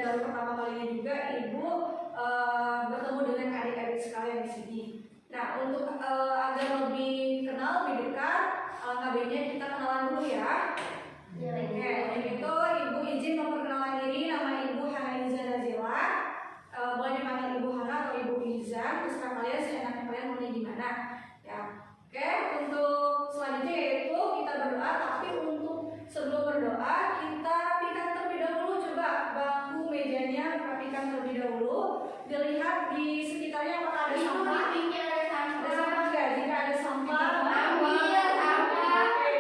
baru pertama kalinya juga ibu bertemu dengan adik-adik sekalian di sini. Nah, untuk agar lebih kenal, lebih dekat, alangkah baiknya kita kenalan dulu ya. Oke, untuk itu ibu izin memperkenalkan diri. Nama ibu Hana Iza Nazila. Boleh dipanggil ibu Hana atau ibu Iza, terserah kalian, seenaknya kalian maunya gimana. Ya, oke. Untuk selanjutnya yaitu kita berdoa. Tapi untuk sebelum berdoa kita rapikan terlebih dahulu. Coba bangku mejanya rapikan terlebih dahulu. Dilihat di sekitarnya apakah ada sampah. Ada sampah nggak? Jika ada sampah, ambil sampah. Oke.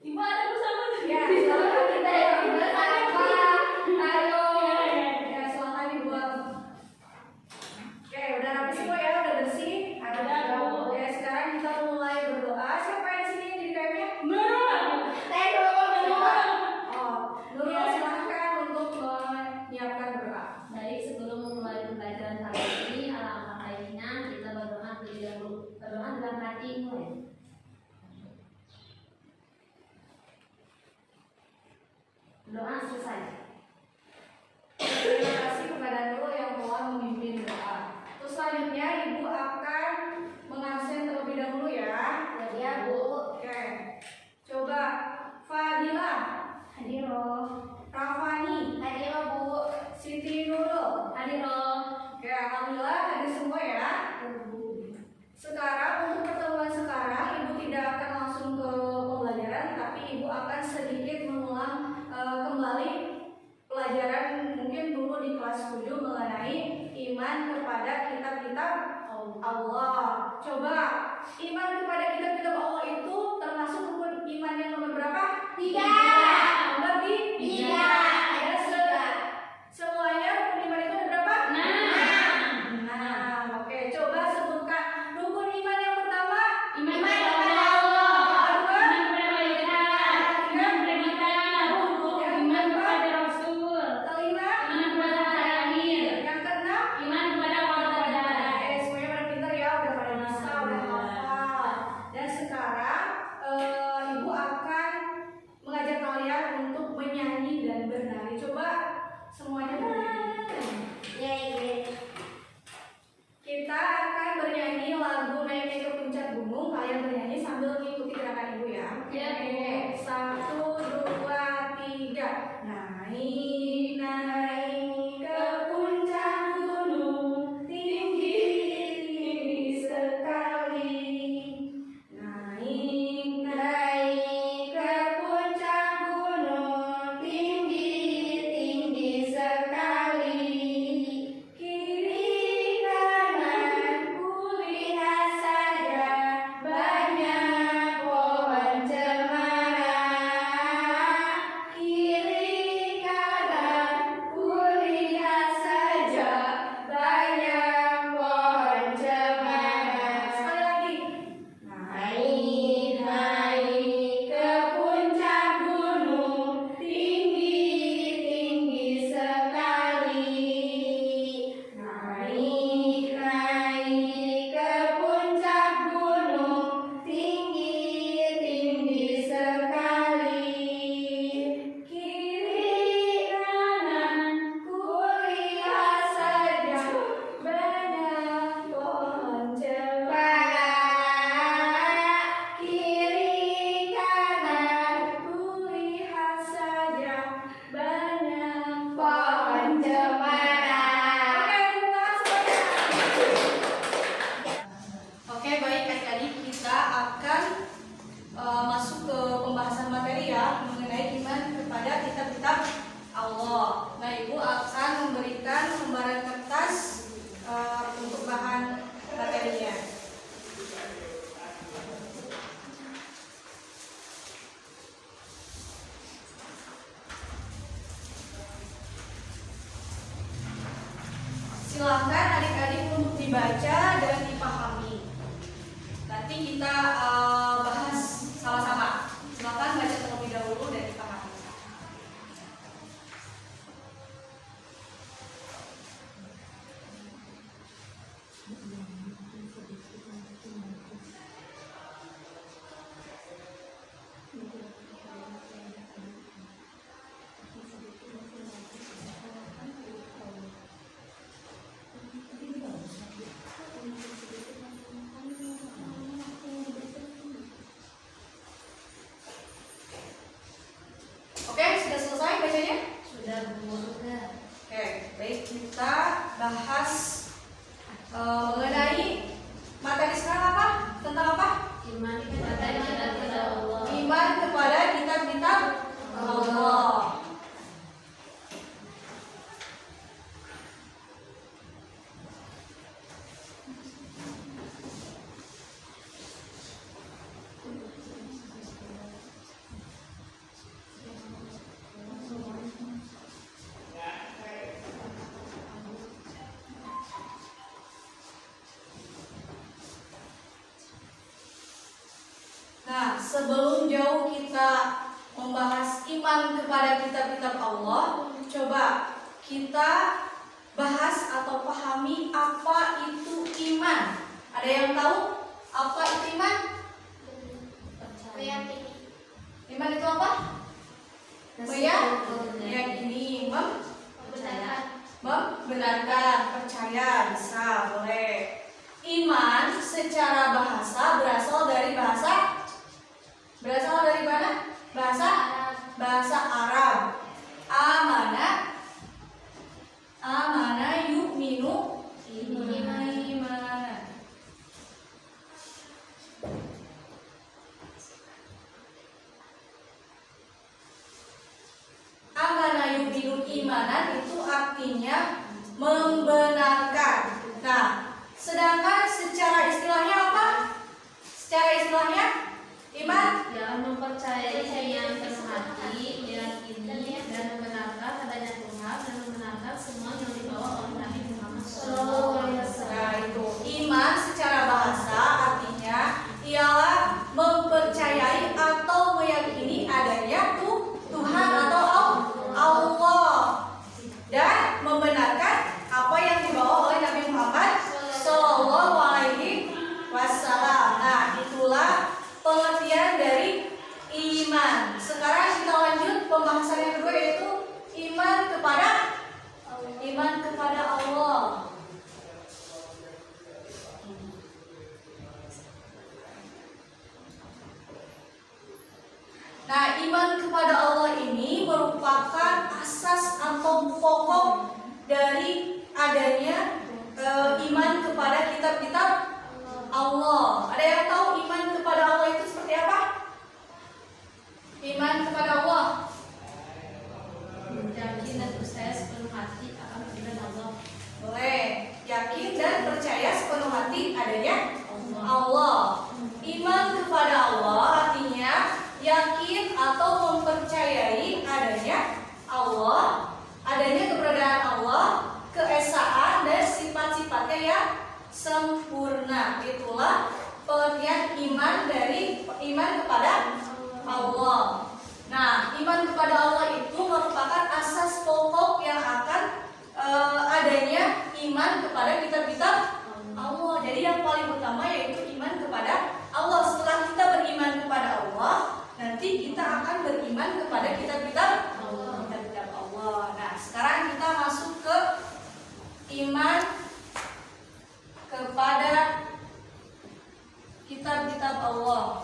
Ibu ada bersama juga. Ya, silakan kita ambil sampah. Ayo. Ya, silakan dibuang. Oke, udah rapi semua ya, udah bersih. Ada. Oke, sekarang kita mulai berdoa. Siapa yang sini yang jadi KM-nya? Nurul. Nurul, silahkan untuk menyiapkan berdoa. Baik, sebelum memulai pembelajaran hari ini, alangkah baiknya kita berdoa terlebih dahulu. Berdoa dalam hati mulai. Doa selesai. Terima kasih kepada Nurul yang telah memimpin doa. Terus selanjutnya ibu akan mengabsen terlebih dahulu ya. Ya, Bu. Oke. Coba Fadila, Hadiroh. Rafani, Hadiroh, Bu. Siti Nurul. Hadiroh. Oke, alhamdulillah hadir semua ya. Sekarang untuk pertemuan sekarang ibu tidak akan langsung ke pembelajaran, tapi ibu akan sedikit mengulang kembali pelajaran mungkin dulu di kelas 7 mengenai iman kepada kitab-kitab Allah. Coba iman kepada kitab-kitab Allah itu termasuk rukun iman yang nomor berapa? 3. Nomor 3. Ada semuanya rukun iman itu ada berapa? 6. Oke, coba sebutkan rukun iman yang pertama. Iman kepada Allah. Iman kepada malaikat. Iman kepada kitab. Iman kepada Rasul. Kelima, iman kepada hari akhir. Yang keenam, iman kepada qadar. Semuanya pada pintar ya, udah pada bisa, udah hafal. Dan sekarang ibu akan mengajak kalian untuk menyanyi dan bernari. Coba semuanya bernyanyi. Kita akan bernyanyi lagu Naik ke Puncak Gunung. Kalian bernyanyi sambil mengikuti gerakan ibu ya. Oke, 1, 2, 3. Naik, naik ke puncak gunung, tinggi, tinggi sekali. Naik, naik ke puncak gunung, tinggi, tinggi sekali. Kiri kanan kulihat saja banyak pohon cemara. Kiri kanan kulihat saja banyak pohon cemara. Sekali lagi. Naik, naik ke puncak gunung, tinggi, tinggi sekali. Naik, naik ke puncak gunung, tinggi, tinggi sekali. Kiri kanan kulihat saja banyak pohon cemara. Kiri kanan kulihat saja banyak pohon cemara. Oke, baik adik-adik, kita akan masuk ke pembahasan materi ya mengenai iman kepada kitab-kitab Allah. Nah, ibu akan memberikan lembaran kertas untuk bahan materinya. Silakan adik-adik untuk dibaca dan dipahami. Nanti kita bahas sama-sama. Silakan baca terlebih dahulu dan dipahami. Oke, baik, kita bahas mengenai materi sekarang apa? Tentang apa? Iman kepada kitab-kitab Allah. Iman kepada kitab-kitab Allah. Nah, sebelum jauh kita membahas iman kepada kitab-kitab Allah, coba kita bahas atau pahami apa itu iman. Ada yang tahu apa itu iman? Meyakini. Iman itu apa? Meyakini, membenarkan, percaya, bisa, boleh. Iman secara bahasa berasal dari mana? Bahasa Arab. Amana yu'minu imanan. Amana yu'minu imanan itu artinya membenarkan. Nah, sedangkan secara istilahnya apa? Secara istilahnya iman Mempercayai yang penuh hati, meyakini dan membenarkan adanya Tuhan dan membenarkan semua yang dibawa oleh Nabi Muhammad SAW. Nah, itu iman secara bahasa artinya ialah mempercayai atau meyakini adanya Tuhan atau Allah dan membenarkan apa yang dibawa oleh Nabi Muhammad Shallallahu Alaihi Wasallam. Nah, itulah pengertian dari iman. Sekarang kita lanjut pembahasan yang kedua, yaitu iman kepada Allah. Nah, iman kepada Allah ini merupakan asas atau pokok dari adanya iman kepada kitab-kitab Allah. Ada yang tahu iman kepada Allah itu seperti apa? Iman kepada Allah. Yakin dan percaya sepenuh hati akan firman Allah. Boleh. Yakin dan percaya sepenuh hati adanya Allah. Iman kepada Allah artinya yakin atau mempercayai adanya Allah, adanya keberadaan Allah, keesaan dan sifat-sifatnya yang sempurna. Itulah pengertian iman kepada Allah. Nah, iman kepada Allah itu merupakan asas pokok yang akan adanya iman kepada kitab-kitab Allah. Jadi yang paling utama yaitu iman kepada Allah. Setelah kita beriman kepada Allah, nanti kita akan beriman kepada kitab-kitab Allah. Nah, sekarang kita masuk ke iman kepada kitab-kitab Allah.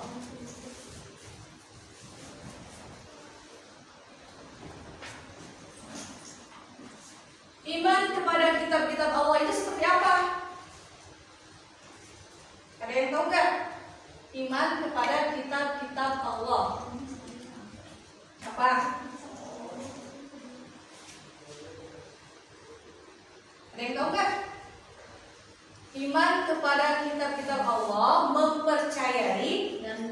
Iman kepada kitab-kitab Allah itu seperti apa? Ada yang tahu nggak? Iman kepada kitab-kitab Allah apa? Ada yang tahu nggak? Iman kepada kitab-kitab Allah mempercayai dan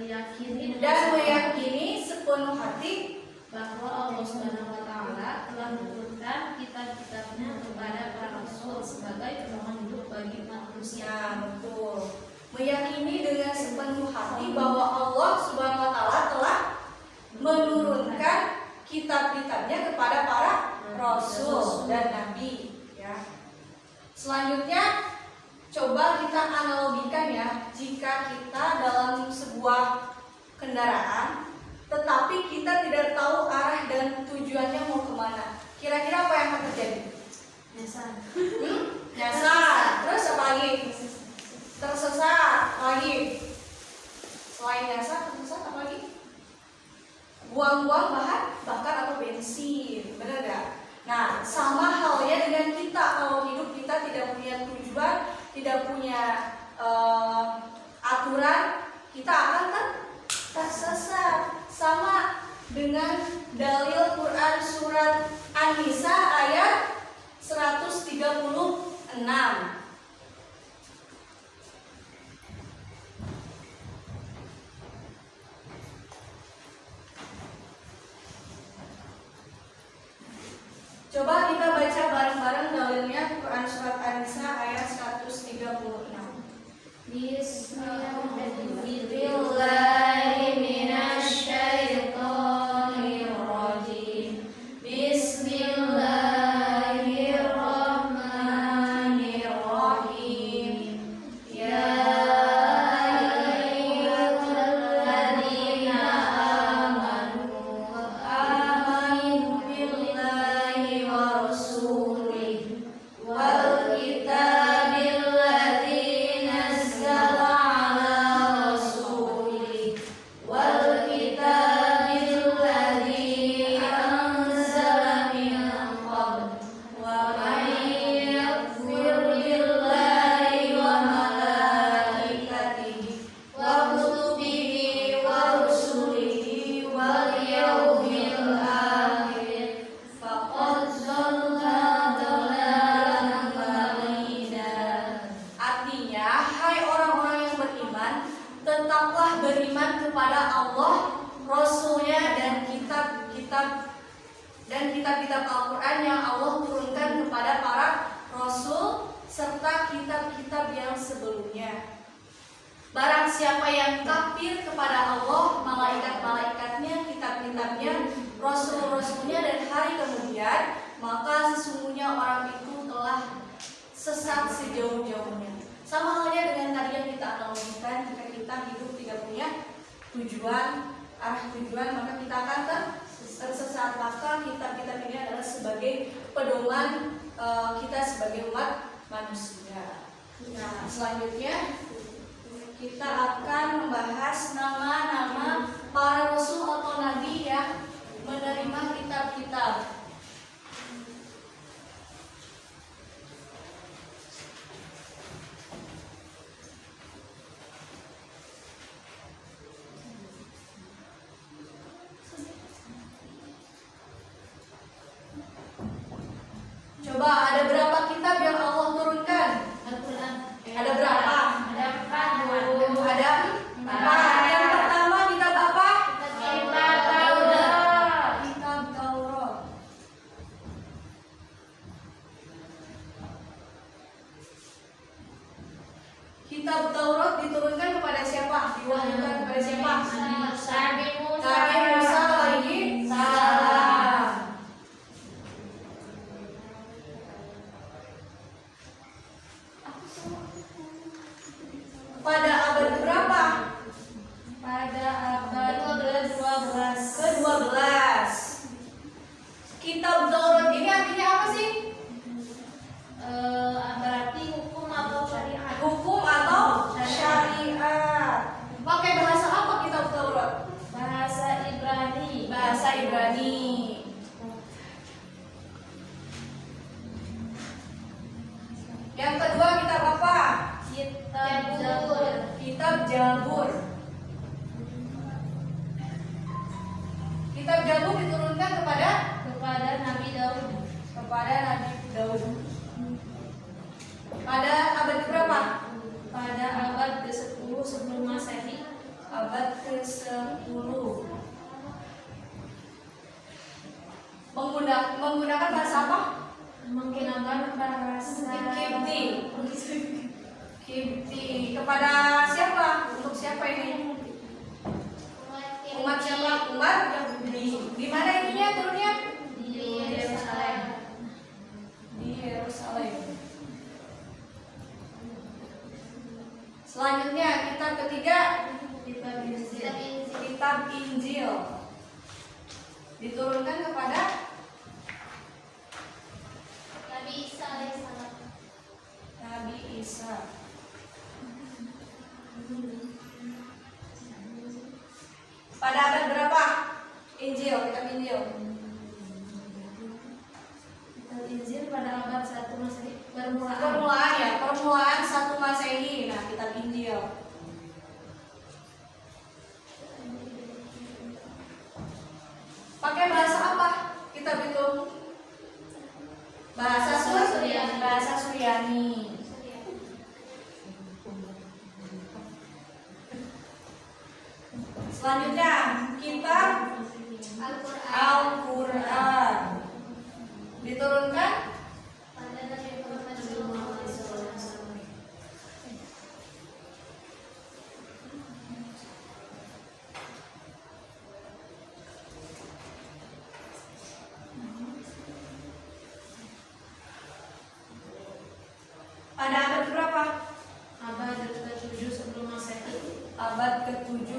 meyakini sepenuh hati bahwa Allah Subhanahu wa Ta'ala telah menurunkan kitab-kitabnya kepada para rasul sebagai pedoman hidup bagi manusia. Ya, betul. Meyakini dengan sepenuh hati bahwa Allah Subhanahu wa Ta'ala telah menurunkan kitab-kitabnya kepada para rasul dan nabi. Ya. Selanjutnya, coba kita analogikan ya, jika kita dalam sebuah kendaraan, tetapi kita tidak tahu arah dan tujuannya mau kemana. Kira-kira apa yang akan terjadi? Nyasar. Nyasar. Terus apa lagi? Tersesat. Lagi. Selain nyasar, tersesat apa lagi? Buang-buang bahan bakar atau bensin. Benar nggak? Coba kita baca bareng-bareng dalilnya Quran surat An-Nisa ayat 136. Bismillahirrahmanirrahim. Bismillahirrahmanirrahim. Ya ayyuhalladzina amanu aminu billahi wa rasulihi wal kitabil ladzi nazzala ala rasulihi wal kitabil ladzi anzala min qabl wa man yakfir billahi wa malaikatihi wa kutubihi wa rusulihi wal yawmil akhir faqad dhalla dhalalan ba'ida. Artinya, hai orang-orang yang beriman, tetaplah beriman kepada Allah, Rasulnya dan kitab-kitab Al-Quran yang Allah turunkan kepada para Rasul serta kitab-kitab yang sebelumnya. Barang siapa yang kafir kepada Allah, malaikat-malaikatnya, kitab-kitabnya, Rasul-Rasulnya dan hari kemudian, maka sesungguhnya orang itu telah sesat sejauh-jauhnya. Sama halnya dengan tadi yang kita analogikan, jika kita hidup tidak punya arah tujuan, maka kita akan tersesat. Maka kitab-kitab ini adalah sebagai pedoman kita sebagai umat manusia. Nah, selanjutnya kita akan membahas nama-nama para rasul atau nabi yang menerima kitab-kitab. Coba ada berapa kitab yang Allah turunkan? Al-Quran. Ada berapa? Ada 4. Ada 4. Yang pertama kitab apa? Kitab Taurat. Kitab Taurat. Kitab Taurat diturunkan kepada siapa? Diwahyukan kepada siapa? Nabi Musa. Nabi Musa alaihi salam. Pada abad berapa? Pada abad ke-12. Kitab Taurat ini artinya apa sih? Berarti hukum atau syariat. Hukum atau syariat. Pakai bahasa apa kitab Taurat? Bahasa Ibrani. Bahasa Ibrani. Yang kedua kitab apa? Kitab Zabur. Kitab Zabur. Kitab Zabur diturunkan kepada Nabi Daud. Nabi Daud. Pada abad berapa? Pada abad ke-10 sebelum Masehi. Abad ke-10. Menggunakan bahasa apa? Menggunakan bahasa Kipti. Kepada siapa? Untuk siapa ini? Umat siapa? Umat Yahudi. Di mana ininya turunnya? di Yerusalem. Di Yerusalem. Selanjutnya kitab ketiga, kitab Injil. Diturunkan kepada Nabi Isa alaihissalam. Nabi Isa. Pada abad berapa? Kitab Injil. Kitab Injil pada abad 1 Masehi. Permulaan 1 Masehi. Nah, kitab Injil. Pakai bahasa apa kitab itu? Bahasa Suryani. Selanjutnya kitab Al-Quran. Pada abad berapa? Abad ke-7 sebelum Masehi. Abad ke-7.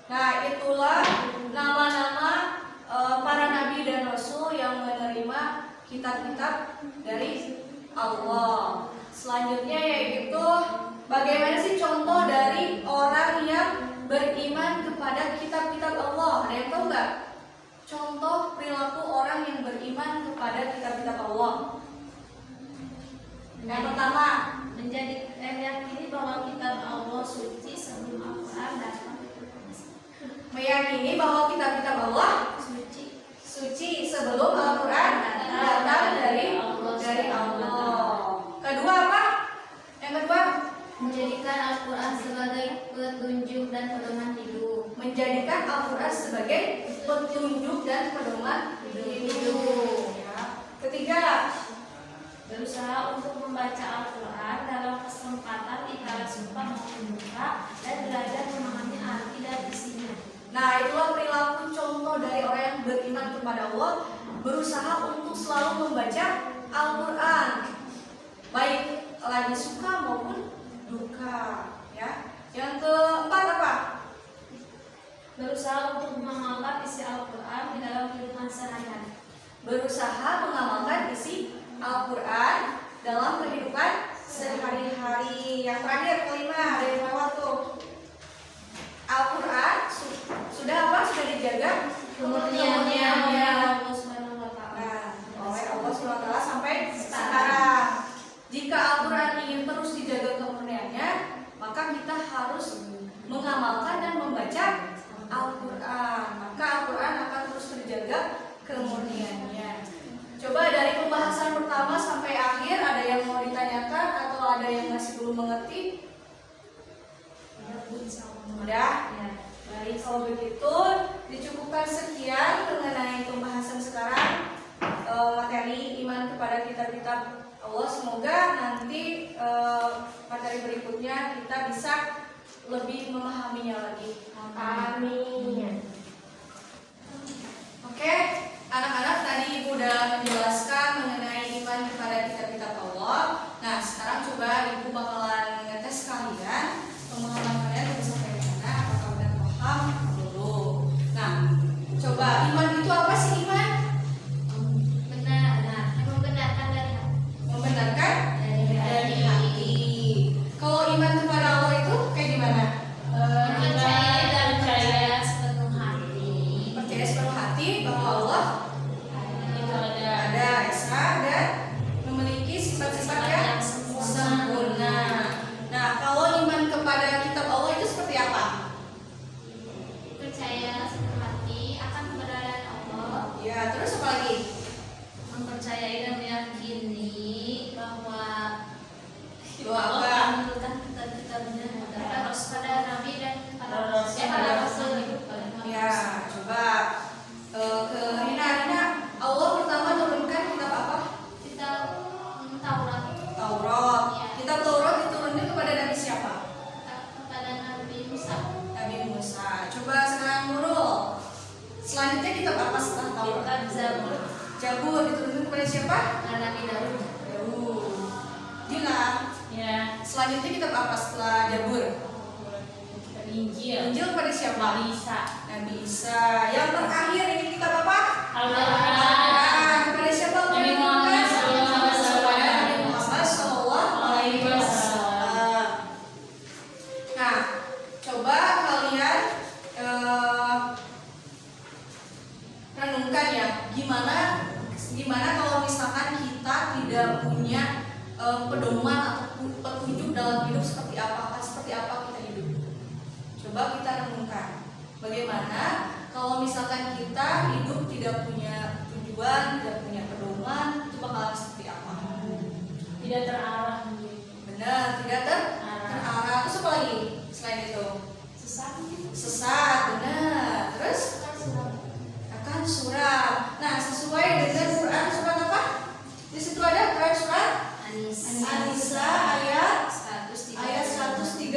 Nah, itulah nama-nama para nabi dan rasul yang menerima kitab-kitab dari Allah. Selanjutnya yaitu bagaimana sih contoh dari orang yang beriman kepada kitab-kitab Allah? Ada yang tahu nggak? Contoh perilaku orang yang beriman kepada kitab-kitab Allah. Yang pertama, meyakini bahwa kitab Allah suci sebelum Al-Quran datang. meyakini bahwa kitab-kitab Allah suci sebelum Al-Quran datang dari Allah. Kedua apa? Yang kedua, Menjadikan Al-Quran sebagai petunjuk dan pedoman hidup. menjadikan Al-Quran sebagai petunjuk dan pedoman hidup. Ya. Ketiga, Berusaha untuk membaca Al-Quran dalam kesempatan antara sumpah maupun duka dan belajar memahami arti dan isinya. nah itulah perilaku contoh dari orang yang beriman kepada Allah, berusaha untuk selalu membaca Al-Quran, baik lagi suka maupun duka. Ya. Yang keempat apa? Berusaha untuk mengamalkan isi Al-Quran di dalam kehidupan sehari-hari. Berusaha mengamalkan isi Al-Quran dalam kehidupan sehari-hari. Yang terakhir, kelima, ada yang lewat tuh. Al-Quran sudah apa? Sudah dijaga Kemurniannya oleh Allah Subhanahu wa Ta'ala. Nah, oleh Allah SWT sampai sekarang. Jika Al-Quran ingin terus dijaga kemurniannya, maka kita harus mengamalkan dan membaca Al-Quran. Maka Al-Quran akan terus terjaga kemurniannya. Coba dari pembahasan pertama sampai akhir, ada yang mau ditanyakan atau ada yang masih belum mengerti? Udah? Ya. Baik, kalau begitu dicukupkan sekian mengenai pembahasan sekarang, materi iman kepada kitab-kitab Allah. Semoga nanti materi berikutnya kita bisa lebih memahaminya lagi. Amin. Oke, anak-anak, tadi Ibu udah menjelaskan mengenai iman kepada kitab-kitab Allah. Nah, sekarang coba Ibu bakalan ngetes kalian, pemahaman kalian udah sampai mana, apakah udah paham belum. Nah, coba iman itu apa sih iman? Membenarkan dari hati. Membenarkan dari hati. Kalau iman kepada Allah itu kayak gimana? Percaya sepenuh hati. Percaya sepenuh hati bahwa Allah ada esa dan memiliki sifat-sifat yang sempurna. Nah, kalau iman kepada kitab Allah itu seperti apa? Percaya sepenuh hati akan kebenaran Allah. Ya, terus apa lagi? Mempercayai dan meyakini bahwa Doa Allah apa? akan menurunkan kitab-kitabnya pada Nabi dan para Rasul. Ya, coba ke Rina. Allah pertama turunkan kitab apa? Kitab Taurat. Taurat. Ya. Kitab Taurat diturunkan kepada Nabi siapa? Kepada Nabi Musa. Nabi Musa. Coba sekarang Nurul. Selanjutnya kitab apa setelah Taurat? Kitab Zabur. Zabur diturunkan kepada siapa? Nabi Daud. Daud. Dila. Ya. Selanjutnya kitab apa setelah Zabur? Injil. Injil kepada siapa? Nabi Isa. Nabi Isa. Yang terakhir ini kitab apa? Al-Quran. Al-Quran. Kepada siapa? Nabi Muhammad sallallahu alaihi wasallam. Kepada Nabi Muhammad sallallahu alaihi wasallam. Nah, coba kalian renungkan ya, gimana kalau misalkan kita tidak punya pedoman atau petunjuk dalam hidup, seperti apa kita hidup. Coba kita renungkan, bagaimana kalau misalkan kita hidup tidak punya tujuan, tidak punya pedoman, itu bakalan seperti apa? Tidak terarah. Benar, tidak terarah. Terus apa lagi selain itu? Sesat, benar. Terus akan suram. Nah, sesuai dengan Quran surat apa? Di situ ada Quran surat An-Nisa ayat 133.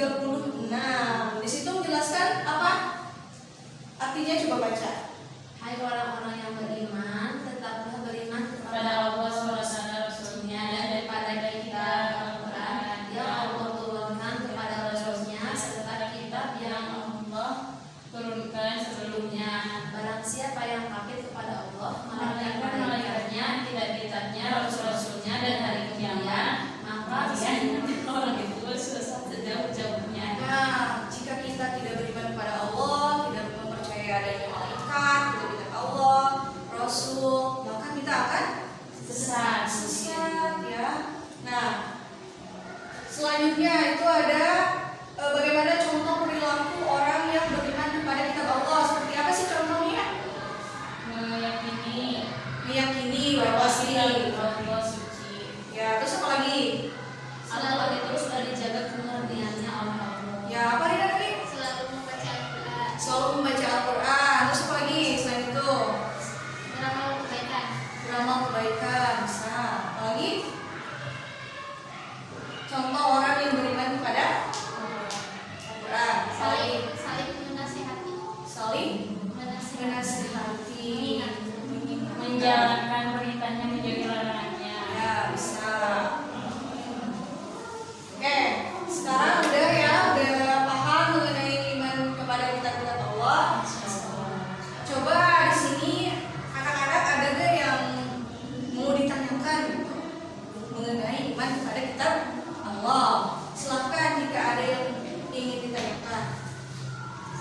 dan hari kiamat, maka bisa orang itu susah sejauh-jauhnya. Nah, jika kita tidak beriman kepada Allah, tidak mempercayai adanya malaikat, tidak beriman kepada Allah, Rasul, maka kita akan Sesat. ya. Nah, selanjutnya itu ada bagaimana contoh perilaku orang yang beriman kepada kitab Allah. Seperti apa sih contohnya? Meyakini bahwa Allah suci. ya, terus apa lagi? Allah itu sudah dijaga pengertiannya oleh Allah. Ya, apa Rina tadi? Selalu membaca Al-Quran, Selalu membaca Al-Quran. Terus apa lagi selain itu? beramal kebaikan, Beramal kebaikan. Bisa. Apa lagi? Contoh orang yang beriman kepada Al-Quran. saling menasihati, Saling menasihati. Menjalankan perintahnya, menjauhi larangannya. Ya, bisa. Oke, sekarang udah paham mengenai iman kepada kitab-kitab Allah. Coba di sini anak-anak ada gak yang mau ditanyakan mengenai iman kepada kitab Allah? Silakan jika ada yang ingin ditanyakan.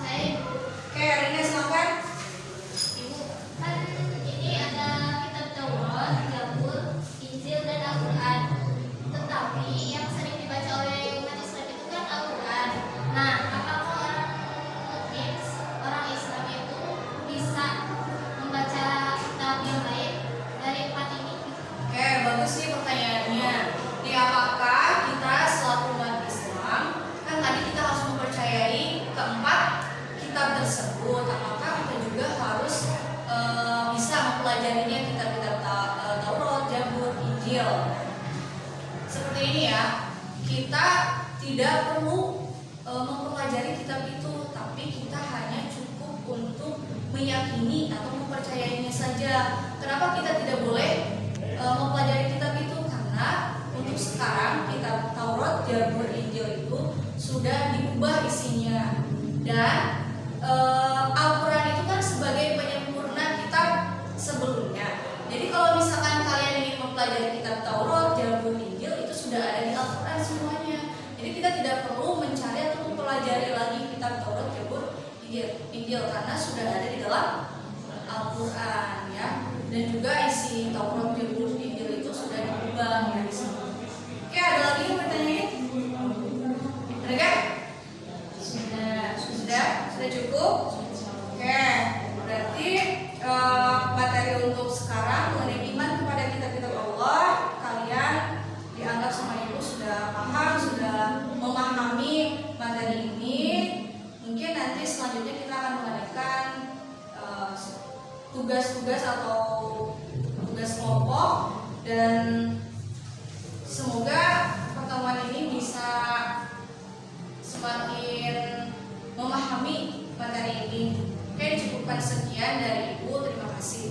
saya ibu. Oke, Rina silakan. Ibu, kan ini ada kitab Taurat, Zabur, Injil, dan Al-Quran. Tetapi yang sering dibaca oleh umat Islam itu kan Al-Quran. Nah, apakah orang Islam itu bisa membaca kitab yang lain dari empat ini? Oke, bagus sih pertanyaannya. Di apakah kita selaku umat Islam, kan tadi kita harus mempercayai keempat kitab tersebut. Apakah kita juga harus bisa mempelajarinya kitab-kitab Taurat, Zabur, Injil? Seperti ini ya, kita tidak perlu mempelajari kitab itu, tapi kita hanya cukup untuk meyakini atau mempercayainya saja. Kenapa kita tidak boleh mempelajari kitab itu? Karena untuk sekarang kitab Taurat, Zabur, Injil itu sudah diubah isinya, dan Al-Quran itu kan sebagai penyempurna kitab sebelumnya. Jadi kalau misalkan kalian ingin mempelajari kitab Taurat, Zabur, Injil itu sudah ada di Al-Quran semuanya. Jadi kita tidak perlu mencari atau mempelajari lagi kitab Taurat, Zabur, Injil karena sudah ada di dalam Al-Quran ya. Dan juga isi Taurat, Zabur, Injil itu sudah diubah ya di sini. Oke, ada lagi yang bertanya? Ada kan? Sudah cukup. Oke, berarti materi untuk sekarang mengenai iman kepada kitab-kitab Allah, kalian dianggap sama ibu sudah paham, sudah memahami materi ini. Mungkin nanti selanjutnya kita akan mengadakan tugas-tugas atau tugas kelompok, dan semoga pertemuan ini bisa semakin memahami materi ini. Oke, cukupkan sekian dari Ibu. Terima kasih.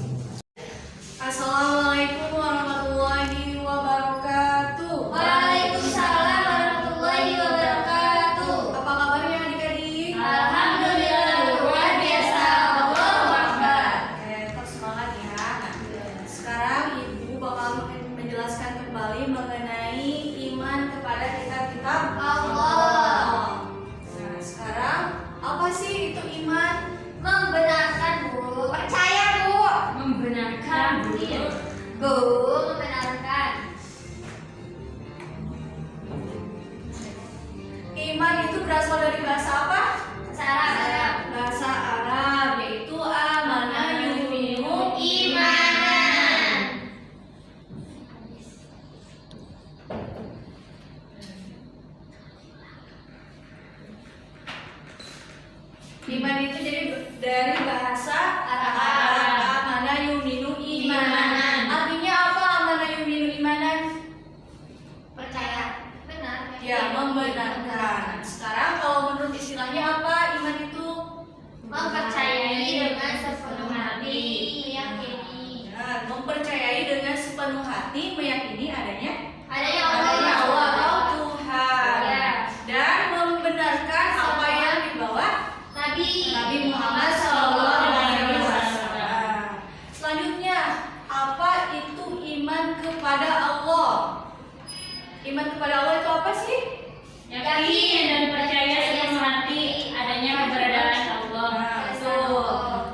Assalamualaikum warahmatullahi wabarakatuh. Waalaikumsalam warahmatullahi wabarakatuh. Apa kabarnya adik-adik? Alhamdulillah luar biasa. Allahu Akbar. Oke, tetap semangat ya. Nah, sekarang Ibu bakal menjelaskan kembali mengenai iman kepada kitab-kitab Allah. Nah, sekarang apa sih itu iman? Membenarkan, Bu. Percaya, Bu. Membenarkan Bu, membenarkan. Iman itu berasal dari bahasa apa? Arab. Bahasa Arab, yaitu amana yu'minu Imanan. Iman itu jadi dari bahasa Arab. amana yu'minu Imanan. Artinya apa amana yu'minu imanan? Percaya. Benar. Ya, membenarkan. Sekarang kalau menurut istilahnya apa iman itu? Mempercayai dengan sepenuh hati, meyakini Ya, mempercayai dengan sepenuh hati, meyakini adanya adanya adanya Allah. Allah Tuhan, Ya. dan membenarkan apa yang dibawa Nabi Muhammad SAW. Selanjutnya, apa itu iman kepada Allah? Iman kepada Allah itu apa sih? Yakin dan percaya sepenuh hati adanya keberadaan Allah. Nah, betul.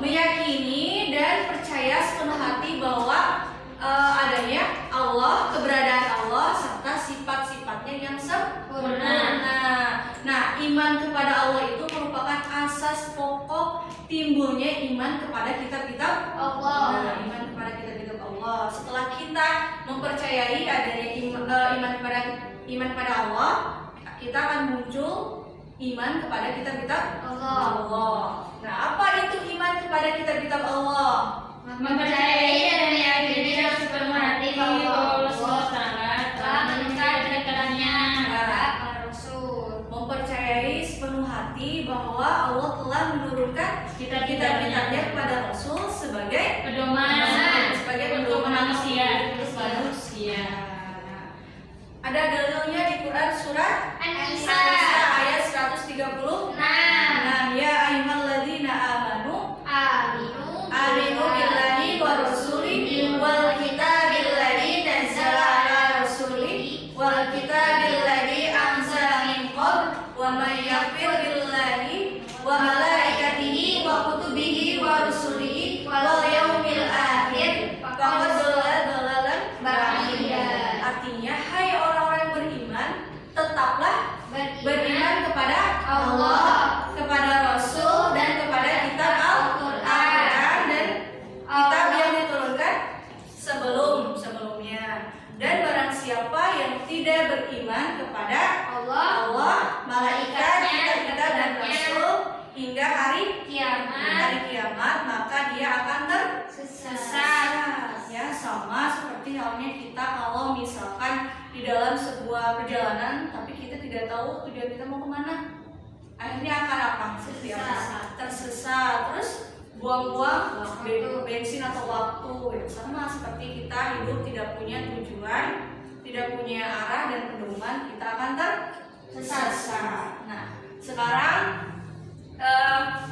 Meyakini dan percaya sepenuh hati bahwa adanya Allah, keberadaan Allah serta sifat-sifatnya yang sempurna. Nah, iman kepada Allah itu merupakan asas pokok timbulnya iman kepada kitab-kitab Allah. Nah, iman kepada kitab-kitab Allah. Setelah kita mempercayai adanya iman kepada Allah, kita akan muncul iman kepada kitab-kitab Allah. Nah, apa itu iman kepada kitab-kitab Allah? Mempercayai dan meyakini dengan sepenuh hati bahwa Allah SWT telah menunjukkan kebenarannya. Mempercayai sepenuh hati bahwa Allah telah menurunkan kitab-kitabnya kepada Rasul sebagai Pedoman untuk manusia. Nah, ada dalilnya di Quran surat An-Nisa ayat 136. Nah, ya ayyuhalladzina amanu aminu billahi wa rasulihi wal kitabil ladzi nazzala ala rasulihi wal kitabil ladzi anzala min qabl wa may yakfir billahi wa malaikatihi wa kutubihi wa rusulihi wal yaumil akhir faqad dhalalan ba'ida. Artinya, hai orang-orang yang beriman, tetaplah beriman kepada Allah, kepada Rasul dan kepada kitab Al-Quran dan kitab yang diturunkan sebelumnya. Dan barang siapa yang tidak beriman kepada Allah, malaikat, kitab-kitab dan Rasul hingga hari kiamat, maka dia akan tersesat. Ya, sama seperti halnya kita kalau misalkan di dalam sebuah perjalanan tapi kita tidak tahu tujuan kita mau kemana, akhirnya akan apa? Tersesat, terus buang-buang bensin atau waktu. Ya, sama seperti kita hidup tidak punya tujuan, tidak punya arah dan pedoman, kita akan tersesat. Nah, sekarang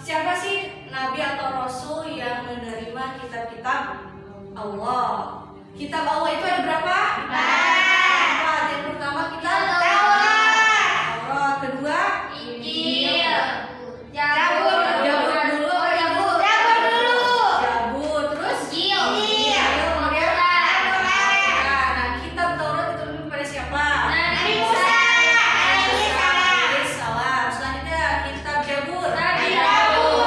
siapa sih nabi atau rasul yang menerima kitab-kitab Allah? Kitab Allah itu ada berapa? 4. Yang pertama kita Taurat, kedua Injil, Zabur dulu, Zabur, terus Injil, kemudian Al-Quran. nah, kitab Taurat itu kepada siapa? Nabi Musa, Salam. Selanjutnya kitab Zabur, Nabi Daud,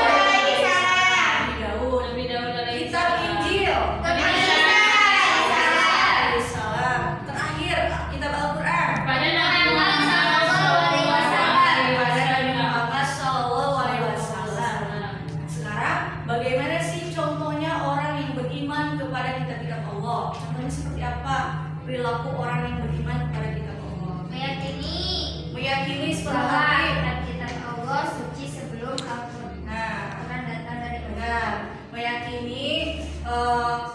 Nabi Daud alaihi kitab salam. Injil, Nabi salam. Terakhir kitab Al-Quran Pada Nabi kepada Nabi Muhammad SAW. Sekarang bagaimana sih contohnya orang yang beriman kepada kitab-kitab Allah? Contohnya seperti apa perilaku orang yang beriman kepada kitab Allah? Meyakini sepenuh hati. kitab Allah suci sebelum Al-Quran Nah, datang dari benar. Meyakini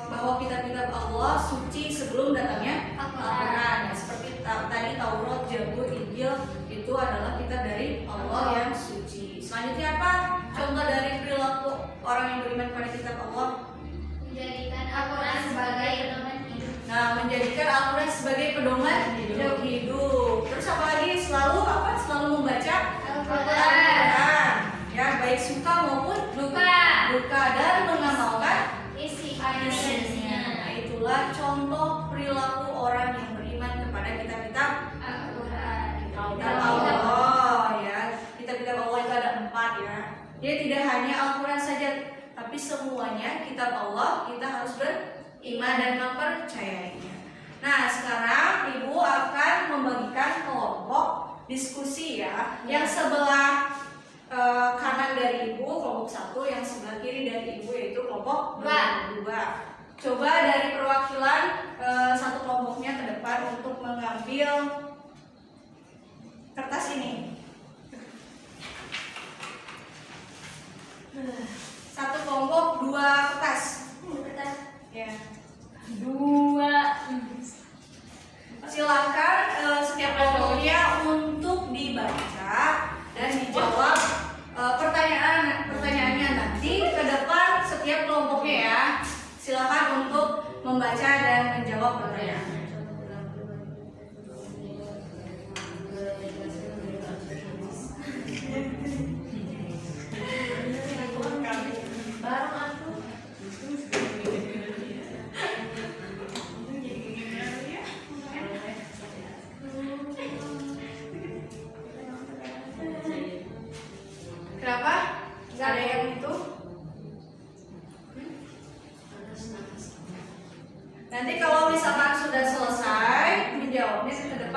bahwa kitab-kitab Allah suci sebelum datangnya Al-Quran. Ya, seperti tadi Taurat, Zabur, Injil itu adalah kitab dari Allah yang suci. Selanjutnya apa? Contoh dari perilaku orang yang beriman kepada kitab Allah. menjadikan Al-Quran sebagai pedoman hidup. Nah, menjadikan Al-Quran sebagai pedoman hidup. Terus apa lagi? Selalu membaca Al-Quran. Ya, baik suka maupun duka dan mengamalkan isinya. Nah, itulah contoh perilaku orang yang beriman kepada kitab-kitab kitab Allah. Ya, kitab-kitab Allah itu ada 4 ya. Dia tidak hanya Al-Quran saja, tapi semuanya kitab Allah kita harus beriman dan mempercayainya. Nah, sekarang Ibu akan membagikan kelompok diskusi ya. Yang sebelah kanan dari Ibu kelompok 1, yang sebelah kiri dari Ibu yaitu kelompok 2. Coba dari perwakilan satu kelompoknya ke depan untuk mengambil kertas ini. Satu kelompok 2 kertas. Ya. 2. Silakan setiap kelompoknya untuk dibaca dan dijawab pertanyaannya nanti ke depan setiap kelompoknya ya. Silakan untuk membaca dan menjawab pertanyaan.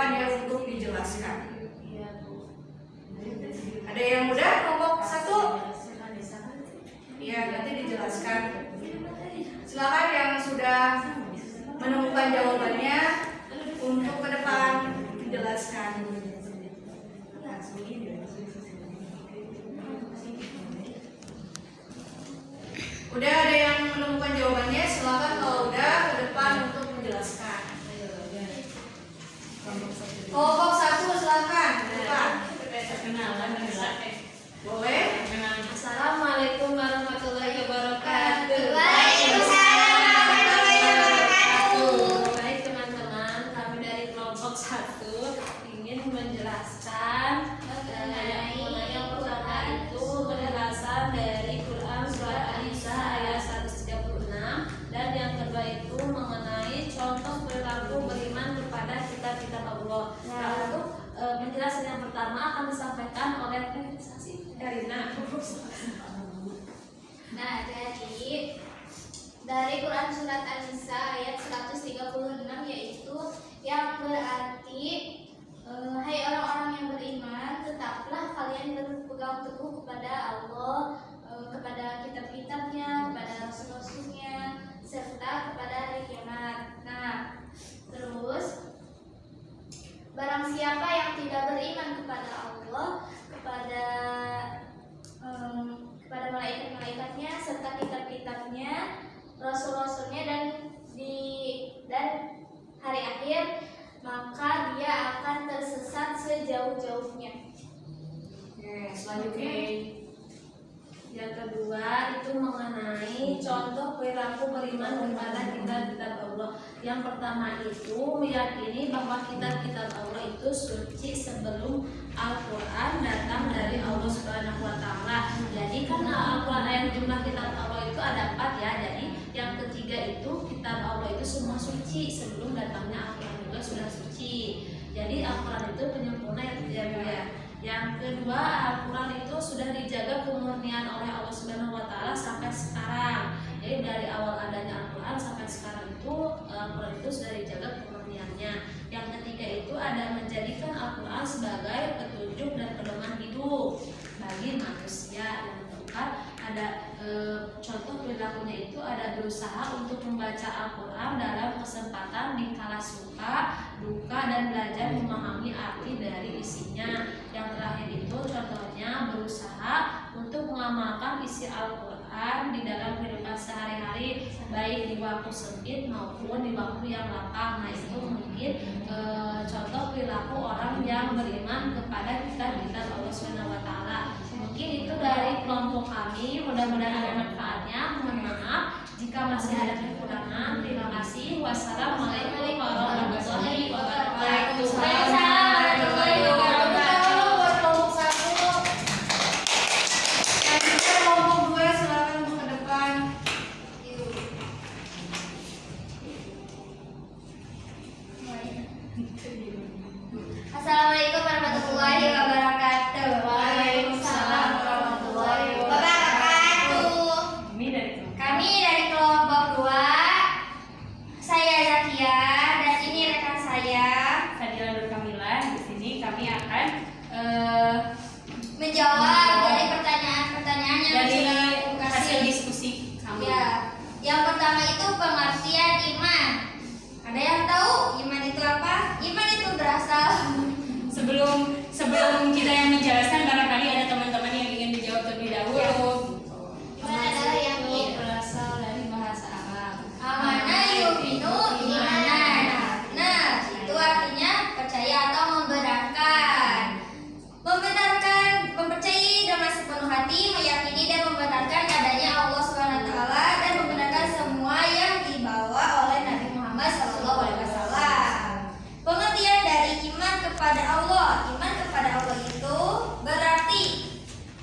kewajibannya untuk dijelaskan. Ada yang mudah kelompok 1? Iya, nanti dijelaskan. Silakan yang sudah menemukan jawabannya untuk ke depan dijelaskan. Udah ada yang menemukan jawabannya, silakan kalau udah ke depan untuk menjelaskan. Kelompok 1 silakan ke depan. Boleh? Assalamualaikum warahmatullahi wabarakatuh. Waalaikumsalam warahmatullahi wabarakatuh. Baik teman-teman, kami dari kelompok 1 ingin menjelaskan yang pertama itu penjelasan dari Quran surat An-Nisa ayat 136 dan yang kedua itu mengenai contoh perilaku beriman kepada kitab-kitab Allah. Nah, untuk penjelasan yang pertama akan disampaikan oleh Darina. Nah, jadi dari Quran surat An-Nisa ayat 136 yaitu yang berarti hai orang-orang yang beriman, tetaplah kalian berpegang teguh kepada Allah, kepada kitab-kitabnya, kepada rasul-rasulnya, serta kepada hari kiamat. Nah, terus barang siapa yang tidak beriman kepada Allah, kepada malaikat-malaikatnya serta kitab-kitabnya, rasul-rasulnya dan hari akhir, maka dia akan tersesat sejauh-jauhnya. Oke, selanjutnya. Yang kedua itu mengenai contoh perilaku beriman kepada kitab-kitab Allah. Yang pertama itu meyakini bahwa kitab-kitab Allah itu suci sebelum Al-Quran datang dari Allah Subhanahu Wa Taala. Jadi kan Al-Quran yang jumlah kitab Allah itu ada 4 ya. Jadi yang ketiga itu kitab Allah itu semua suci sebelum datangnya Al-Quran juga sudah suci. Jadi Al-Quran itu penyempurna yang tidak mulia. Yang kedua, Al-Quran itu sudah dijaga kemurnian oleh Allah Subhanahu Wa Taala sampai sekarang. Jadi dari awal adanya Al-Quran sampai sekarang itu Al-Quran itu sudah dijaga kemurniannya. Yang ketiga itu ada menjadikan Al-Quran sebagai petunjuk dan pedoman hidup bagi manusia. Yang keempat ada contoh perilakunya itu ada berusaha untuk membaca Al-Quran dalam kesempatan di kala suka, duka dan belajar memahami arti dari isinya. Yang terakhir itu contohnya berusaha untuk mengamalkan isi Al-Quran di dalam kehidupan sehari-hari, baik di waktu sempit maupun di waktu yang lapang. Nah, itu mungkin contoh perilaku orang yang beriman kepada kitab-kitab Allah Subhanahu Wa Taala. Mungkin itu dari kelompok kami, mudah-mudahan ada manfaatnya. Mohon maaf jika masih ada kekurangan. Terima kasih. Wassalamualaikum warahmatullahi wabarakatuh. Assalamualaikum warahmatullahi wabarakatuh. Waalaikumsalam warahmatullahi Wabarakatuh. Kami dari kelompok 2. Saya Zakia dan ini rekan saya Fadila Nur Kamila. Di sini kami akan menjawab dari pertanyaan-pertanyaan yang dari sudah aku hasil kasih. diskusi kami. Ya, yang pertama itu pengertian iman. Ada yang tahu iman itu apa? Iman itu berasal Sebelum kita yang menjelaskan, barangkali ada teman-teman yang ingin menjawab terlebih dahulu. iman adalah yakin. Berasal dari bahasa Arab. Amana yuminu imanan. Nah, itu artinya percaya atau membenarkan. Mempercayai dengan sepenuh hati, meyakini dan membenarkan adanya Allah Subhanahu Wa Taala dan membenarkan semua yang dibawa oleh Nabi Muhammad SAW. Pengertian dari iman kepada Allah. Iman kepada Allah itu berarti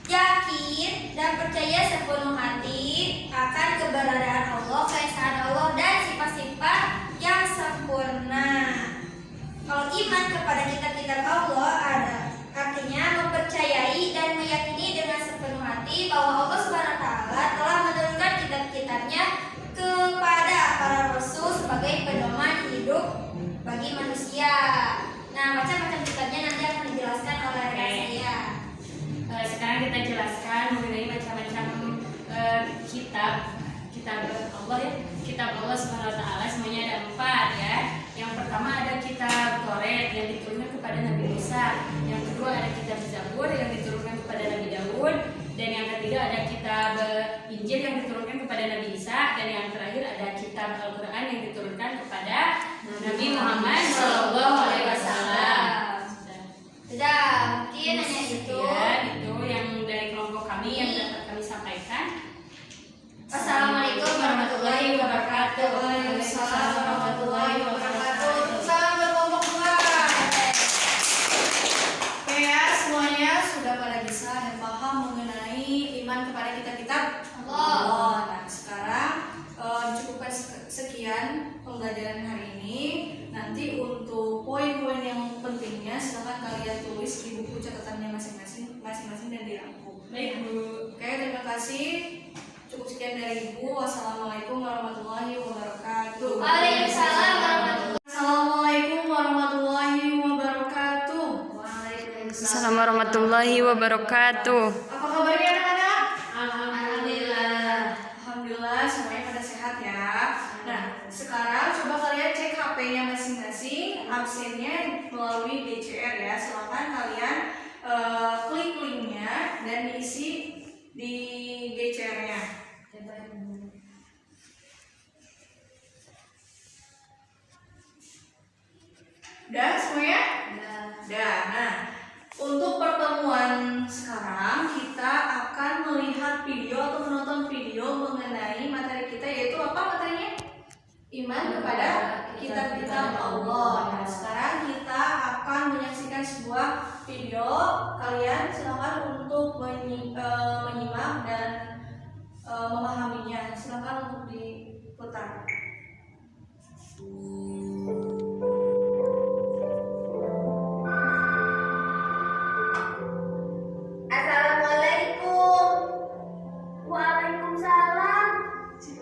yakin dan percaya sepenuh hati akan keberadaan Allah, keesaan Allah dan sifat-sifat yang sempurna. Kalau iman kepada kitab-kitab Allah ada artinya mempercayai dan meyakini dengan sepenuh hati bahwa Allah Subhanahu Wa Taala telah menurunkan kitab-kitabnya kepada para rasul sebagai pedoman hidup bagi manusia. Nah, Nah, macam-macam kitabnya nanti akan dijelaskan oleh saya. Sekarang kita jelaskan mengenai macam-macam kitab Allah ya. Kitab Allah Subhanahu wa taala semuanya ada 4 ya. Yang pertama ada kitab Taurat yang diturunkan kepada Nabi Musa. Yang kedua ada kitab Zabur yang diturunkan kepada Nabi Daud, dan yang ketiga ada kitab Injil yang diturunkan kepada Nabi Isa, dan yang terakhir ada kitab Al-Qur'an yang diturunkan kepada Nabi Muhammad sallallahu alaihi wasallam. Sudah, mungkin hanya itu. Itu yang dari kelompok kami yang dapat kami sampaikan. Assalamualaikum warahmatullahi wabarakatuh. Waalaikumsalam warahmatullahi wabarakatuh. Salam berkelompok dua. Oke ya, semuanya sudah pada bisa dan paham mengenai iman kepada kitab-kitab Allah. Nah, sekarang cukupkan sekian pembelajaran hari ini. Nanti untuk poin-poin yang pentingnya silahkan kalian tulis di buku catatannya masing-masing dan dirangkum. Baik Bu. Oke, terima kasih. Cukup sekian dari Ibu. Wassalamualaikum warahmatullahi wabarakatuh. Waalaikumsalam warahmatullahi Assalamualaikum warahmatullahi wabarakatuh. Assalamualaikum warahmatullahi wabarakatuh. Apa kabarnya anak-anak? Alhamdulillah. Alhamdulillah semuanya pada sehat ya. Nah, sekarang coba kalian cek HP-nya masing-masing, absennya melalui DCR ya. Silakan kalian klik linknya dan diisi di DCR-nya. Udah semuanya? Udah. Nah, untuk pertemuan sekarang kita akan melihat video atau menonton video mengenai materi kita, yaitu apa materinya? Iman kepada kitab-kitab Allah. Nah, sekarang kita akan menyaksikan sebuah video. Kalian silakan untuk menyimak dan memahaminya. Silakan untuk diputar. Assalamualaikum. Waalaikumsalam.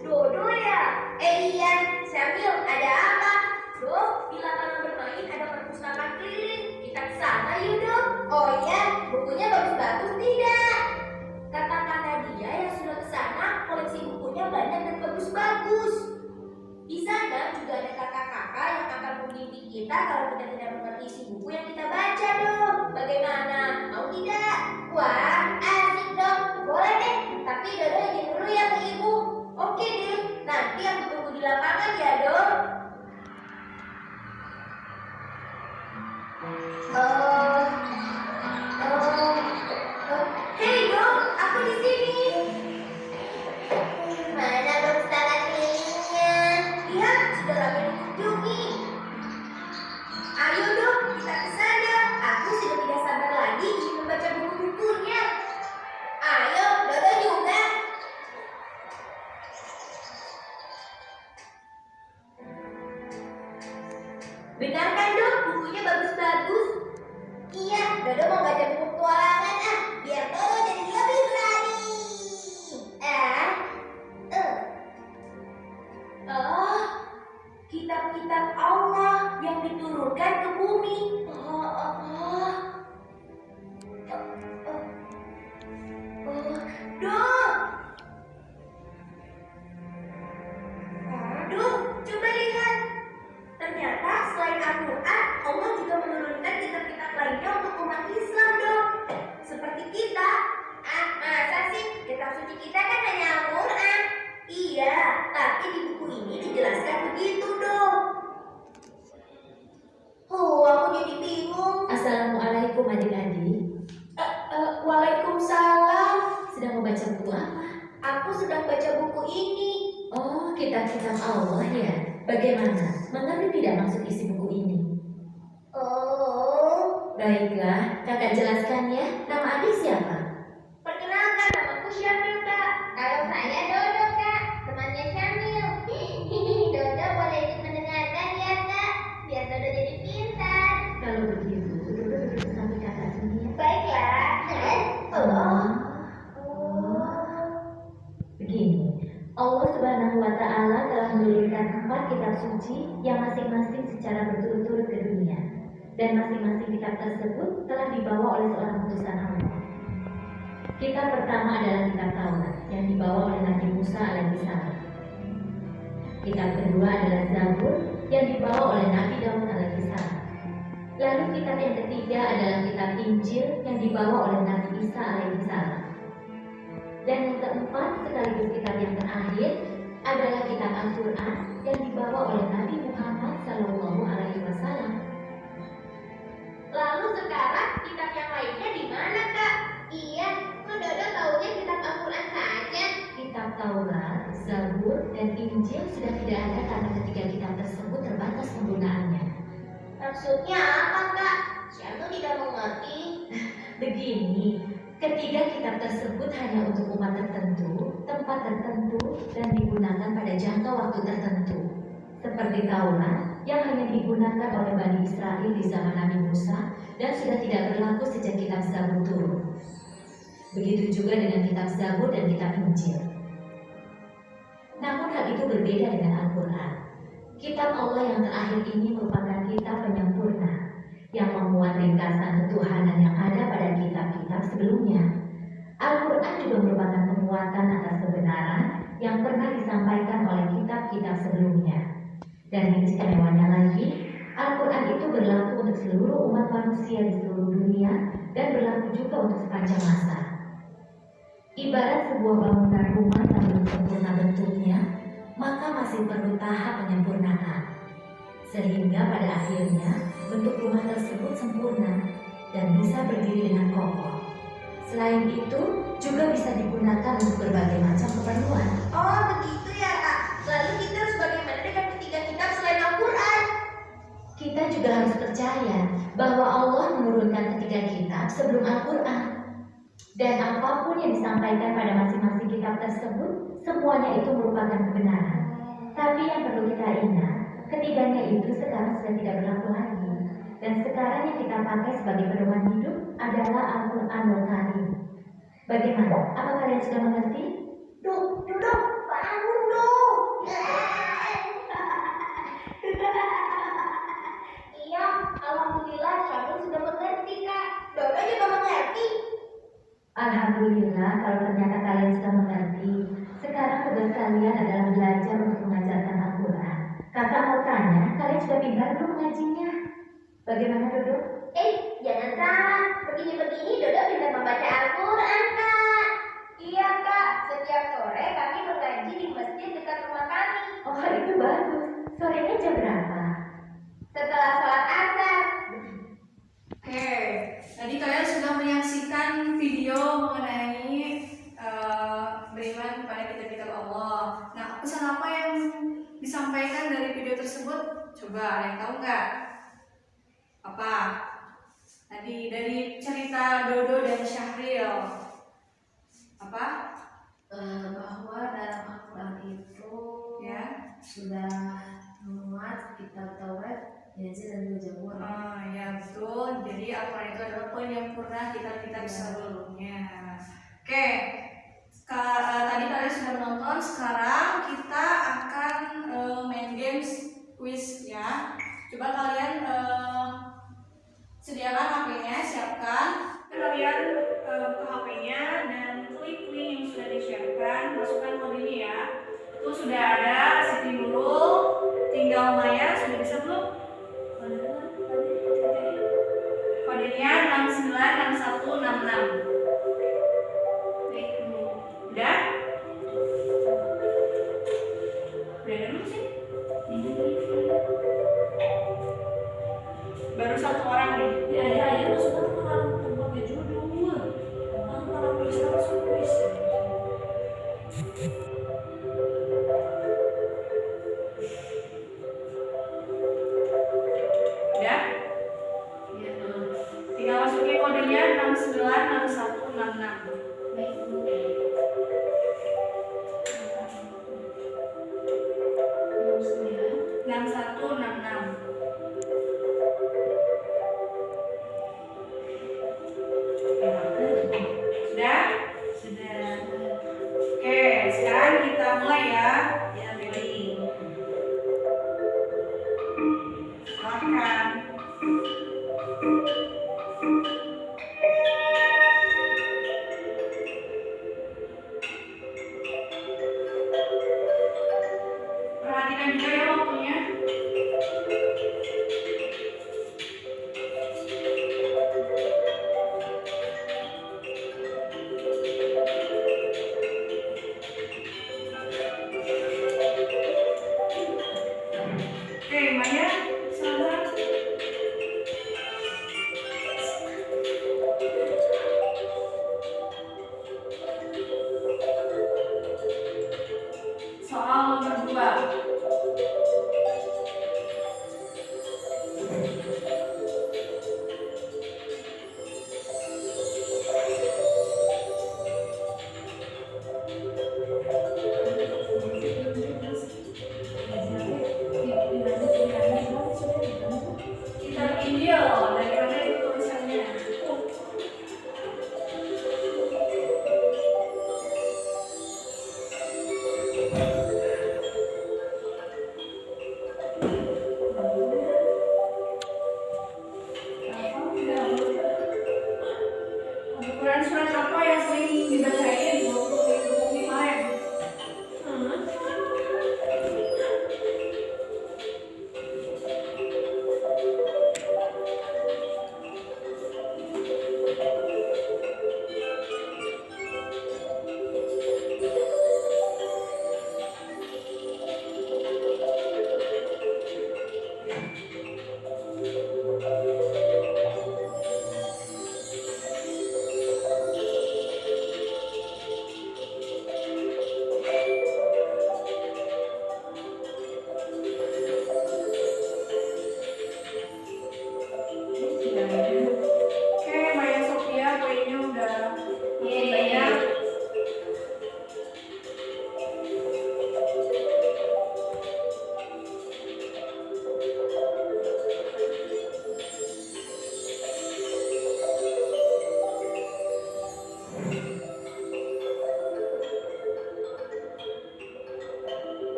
Dodo ya? Iya, Syamil, ada apa? Do, di lapangan bermain ada perpustakaan keliling. Kita ke sana yuk, Do. Oh iya, bukunya bagus-bagus tidak? Kata-kata dia yang sudah ke sana, koleksi bukunya banyak dan bagus-bagus. Di sana juga ada kakak-kakak yang akan membimbing kita kalau kita tidak mengerti isi buku yang kita baca, Do. Bagaimana? Mau tidak? Wah, asik dong. Boleh deh, tapi Dodo izin dulu ya ke Ibu. Oke deh, nanti aku tunggu di lapangan ya, Do. Hei, Do, aku di sini. Mana perpustakaan kelilingnya? Lihat, sudah ramai dikunjungi. Ayo dong, kita ke sana. Aku sudah tidak sabar lagi ingin membaca buku-bukunya. Ayo, Dodo juga. Benar kan, Dok? Bukunya bagus-bagus. Iya, Dodo mau baca buku petualangan biar Dodo jadi lebih berani. Kitab-kitab Allah yang diturunkan ke bumi. Dok. Aduh, coba lihat. Ternyata selain Al-Quran, Allah juga menurunkan kitab-kitab lainnya untuk umat Islam, Dok. Seperti kita. Masa sih? Kitab suci kita kan hanya Al-Quran. Iya, tapi di buku ini dijelaskan begitu, Dok. Aku jadi bingung. Assalamualaikum adik-adik. Waalaikumsalam. Sedang membaca buku apa? Aku sedang baca buku ini. Oh, kitab-kitab Allah ya. Bagaimana? Mengerti tidak maksud isi buku ini? Oh, Baiklah, kakak jelaskan ya. Nama adik siapa? perkenalkan namaku Syamil, Kak. Kalau saya Dodo, Kak. Temannya Syamil. Dodo boleh ikut mendengarkan ya, Kak. Biar Dodo jadi pintar. Kalau begitu, duduk sampai kakak sini ya. Baiklah. Begini, Allah Subhanahu wa Ta'ala telah menurunkan 4 kitab suci yang masing-masing secara berturut-turut ke dunia. dan masing-masing kitab tersebut telah dibawa oleh seorang utusan Allah. Kitab pertama adalah kitab Taurat yang dibawa oleh Nabi Musa alaihissalam. Kitab kedua adalah Zabur yang dibawa oleh Nabi Daud alaihissalam. Lalu kitab yang ketiga adalah kitab Injil yang dibawa oleh Nabi Isa alaihissalam. Dan yang keempat sekaligus kitab yang terakhir adalah kitab Al-Quran yang dibawa oleh Nabi Muhammad SAW. Lalu sekarang kitab yang lainnya di mana, Kak? Iya, kok Dodo taunya kitab Al-Quran saja? Kitab Taurat, Zabur, dan Injil sudah tidak ada karena ketiga kitab tersebut terbatas penggunaannya. Maksudnya apa, Kak? Saya tidak mengerti. Begini, ketiga kitab tersebut hanya untuk umat tertentu, tempat tertentu, dan digunakan pada jangka waktu tertentu. Seperti Taurat yang hanya digunakan oleh Bani Israel di zaman Nabi Musa dan sudah tidak berlaku sejak kitab Zabur turun. Begitu juga dengan kitab Zabur dan kitab Injil. Namun hal itu berbeda dengan Al-Quran. Kitab Allah yang terakhir ini merupakan kitab penyempurna yang memuat ringkasan ketuhanan yang ada pada kitab-kitab sebelumnya. Al-Quran juga merupakan penguatan atas kebenaran yang pernah disampaikan oleh kitab-kitab sebelumnya. Dan yang istimewanya lagi, Al-Quran itu berlaku untuk seluruh umat manusia di seluruh dunia dan berlaku juga untuk sepanjang masa. Ibarat sebuah bangunan rumah yang belum sempurna bentuknya, maka masih perlu tahap penyempurnaan. Sehingga pada akhirnya bentuk rumah tersebut sempurna dan bisa berdiri dengan kokoh. Selain itu, juga bisa digunakan untuk berbagai macam keperluan. Oh, begitu ya, Kak. Lalu kita harus bagaimana dengan ketiga kitab selain Al-Quran? Kita juga harus percaya bahwa Allah menurunkan ketiga kitab sebelum Al-Quran. Dan apapun yang disampaikan pada masing-masing kitab tersebut, semuanya itu merupakan kebenaran. Tapi yang perlu kita ingat, ketiganya itu sekarang sudah tidak berlaku lagi. Dan sekarang yang kita pakai sebagai pedoman hidup adalah Al-Quranul Karim. Bagaimana? Apa kalian sudah mengerti? Duduk, bangun dong. Iya, alhamdulillah Syarul sudah mengerti, Kak. Dodo juga mengerti. Alhamdulillah kalau ternyata kalian sudah mengerti. Sekarang tugas kalian adalah belajar untuk mengajarkan Al-Quran. Kakak mau tanya, kalian sudah pintar belum mengajinya? Bagaimana Dodo? Jangan salah. Begini-begini Dodo bisa membaca Al-Quran, Kak. Iya, Kak. Setiap sore kami mengaji di masjid dekat rumah kami. Oh itu bagus. Sorenya jam berapa? Setelah sholat asar. Oke, tadi kalian sudah menyaksikan video mengenai beriman kepada kitab-kitab Allah. Nah, pesan apa yang disampaikan dari video tersebut? Coba ada yang tahu nggak? Apa? Tadi dari cerita Dodo dan Syahril. Apa? Bahwa dalam Al-Quran itu Ya. sudah memuat kitab Taurat, Injil, dan Zabur. Ya betul. Jadi Al-Quran itu adalah penyempurna kitab-kitab sebelumnya. Oke. Tadi kalian sudah menonton. Sekarang kita akan main games quiz ya. Coba kalian sediakan HP-nya, siapkan. Kalian ke HP-nya dan klik link yang sudah di-share-kan, masukkan kodenya ya. Itu sudah ada, Siti Nurul, tinggal Maya, sudah bisa belum? Kodenya 696166. Udah? Udah dulu sih? Baru satu orang nih. Ya, maksudnya kalau pakai judul. Kalau tulis langsung tulis. Udah? Tinggal masukin kodenya 696166. Baik, Bu. 6166. Sudah? Sudah. Oke, sekarang kita mulai ya. Ya, pilih. Silahkan.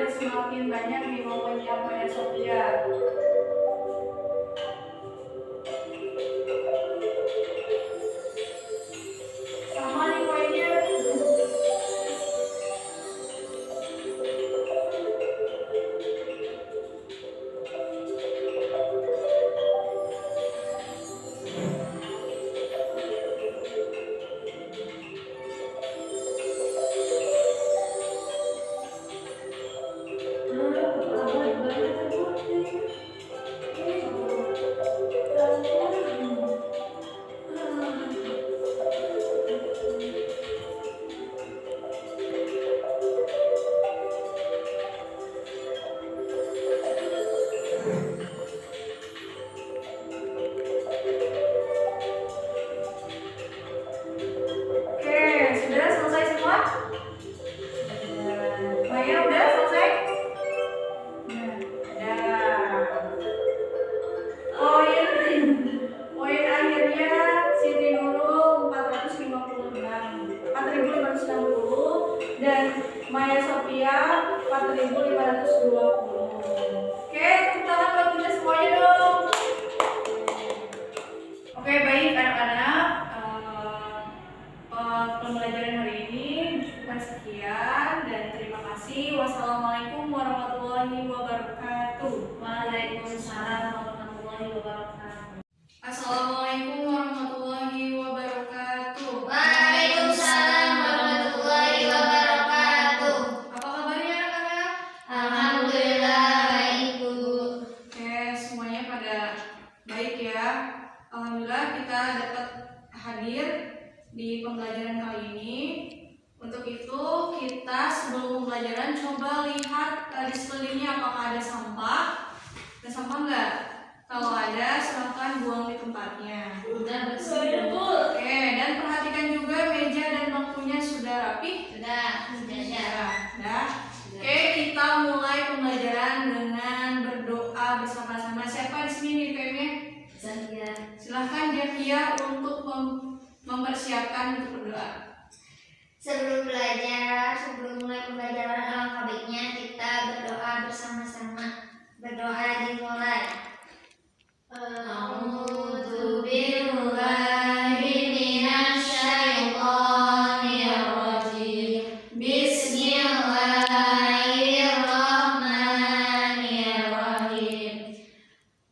semakin banyak nih momennya Maya Sophia. Sama nih poinnya. Oke, sudah selesai semua? Maya udah selesai? Poin akhirnya Siti Nurul 4.560 dan Maya Sophia 4.520. Oke, tepuk tangan buat kita semuanya dong. Oke, baik anak-anak. Pembelajaran hari ini cukupkan sekian dan terima kasih. Wassalamualaikum warahmatullahi wabarakatuh. Waalaikumsalam warahmatullahi wabarakatuh. Assalamualaikum warahmatullahi wabarakatuh. Waalaikumsalam warahmatullahi wabarakatuh. Apa kabarnya anak-anak? Alhamdulillah baik Bu. Oke, semuanya pada baik ya. Alhamdulillah kita dapat hadir di pembelajaran kali ini. Untuk itu kita sebelum pembelajaran coba lihat di sekelilingnya apakah ada sampah. Ada sampah nggak? Kalau ada silahkan buang di tempatnya. Udah bersih. Oke, dan perhatikan juga meja dan bangkunya sudah rapi. Sudah. Sudah. Oke, kita mulai pembelajaran dengan berdoa bersama-sama. Siapa di sini nih PM-nya? Zahia. Silahkan Jakia untuk mempersiapkan untuk berdoa. Sebelum mulai pembelajaran, alangkah baiknya kita berdoa bersama-sama. Berdoa dimulai. A'udzu billahi minasyaitonir rajim. Bismillahirrahmanirrahim.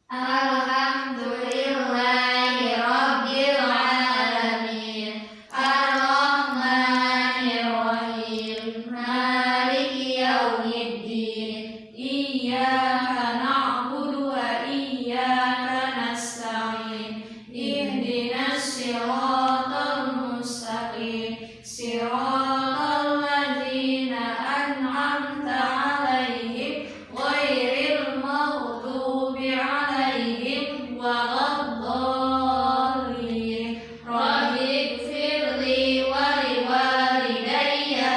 Alhamdulillahi rabbil alamin. Ar-Rahmanir-Rahim. Maliki yaumiddin. Iyyaka na'budu wa iyyaka nasta'in. Ihdinas siratal mustaqim. Siratal ladzina an'amta 'alaihim ghairil maghdubi 'alaihim waladdallin. Rabbighfirli wa liwalidayya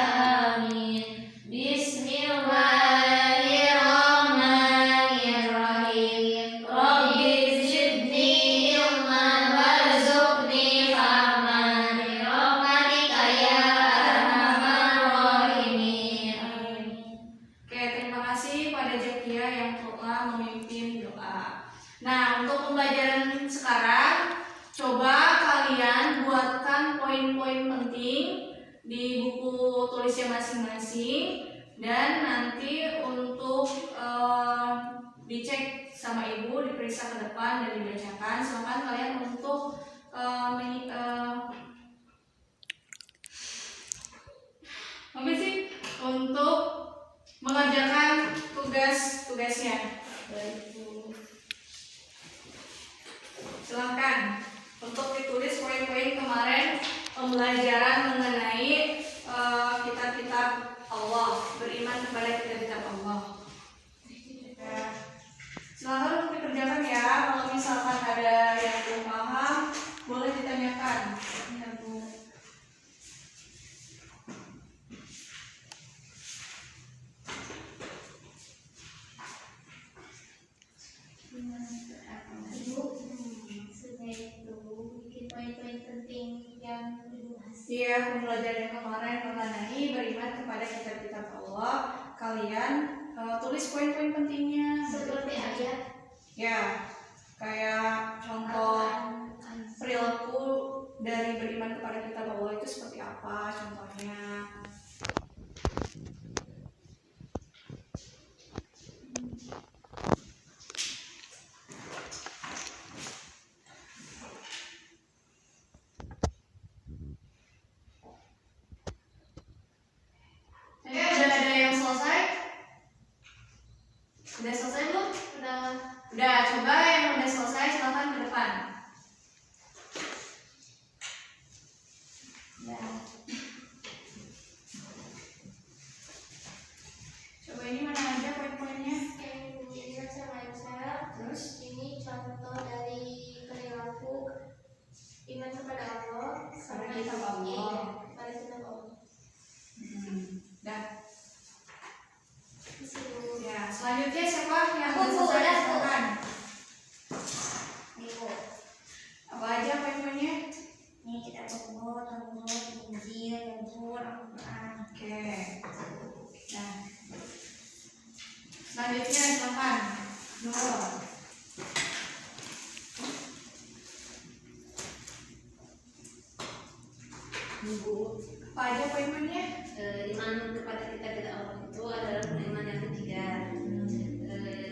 amin. Bismillahirrahmanirrahim. Rabbi zidni ilman warzuqni fahman. Birahmatika ya arhamar rahimin. Oke, terima kasih pada Jakia yang telah memimpin doa. Nah, untuk pembelajaran sekarang, coba kalian buatkan poin-poin penting di buku tulisnya masing-masing dan nanti untuk dicek sama ibu, diperiksa ke depan dan dibacakan. Silakan kalian untuk untuk mengerjakan tugas-tugasnya. Silahkan untuk ditulis poin-poin kemarin pembelajaran mengenai kitab-kitab Allah, beriman kepada kitab-kitab Allah. Silahkan untuk dikerjakan ya. Kalau misalkan ada yang belum paham, boleh ditanyakan. Ya, Bu. Sudah itu bikin poin-poin penting yang dibahas. Iya, pembelajaran yang kemarin mengenai beriman kepada kitab-kitab Allah. kalian tulis poin-poin pentingnya. Seperti ayat Ya, kayak contoh perilaku dari beriman kepada kitab Allah itu seperti apa contohnya. Sudah ada yang selesai? Udah selesai belum? Udah, coba yang udah selesai silahkan ke depan. Coba ini mana aja poin-poinnya? yang baca-baca. Terus? Ini contoh dari perilaku iman kepada Allah Kepada kitab Allah. Pada kitab Allah. Dah. Disuruh. Ya, selanjutnya siapa yang Aku, udah selesai? udah, Bu. Silakan. Ibu. Apa aja poin-poinnya? Ini kitab Allah, Taurat, Injil, Zabur, Al-Quran. Oke. Nah. Selanjutnya silakan. Nur. Ibu, Apa aja poin-poinnya? iman kepada kitab Allah itu adalah iman yang ketiga.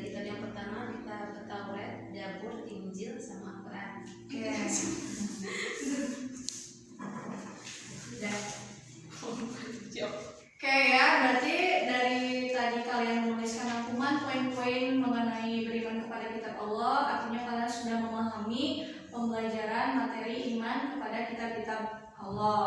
Kitab yang pertama kitab Taurat, Zabur, Injil, sama Al-Quran. Oke. Udah. Oke ya, berarti dari tadi kalian menuliskan rangkuman poin-poin mengenai beriman kepada kitab Allah, artinya kalian sudah memahami pembelajaran materi iman kepada kitab-kitab Allah.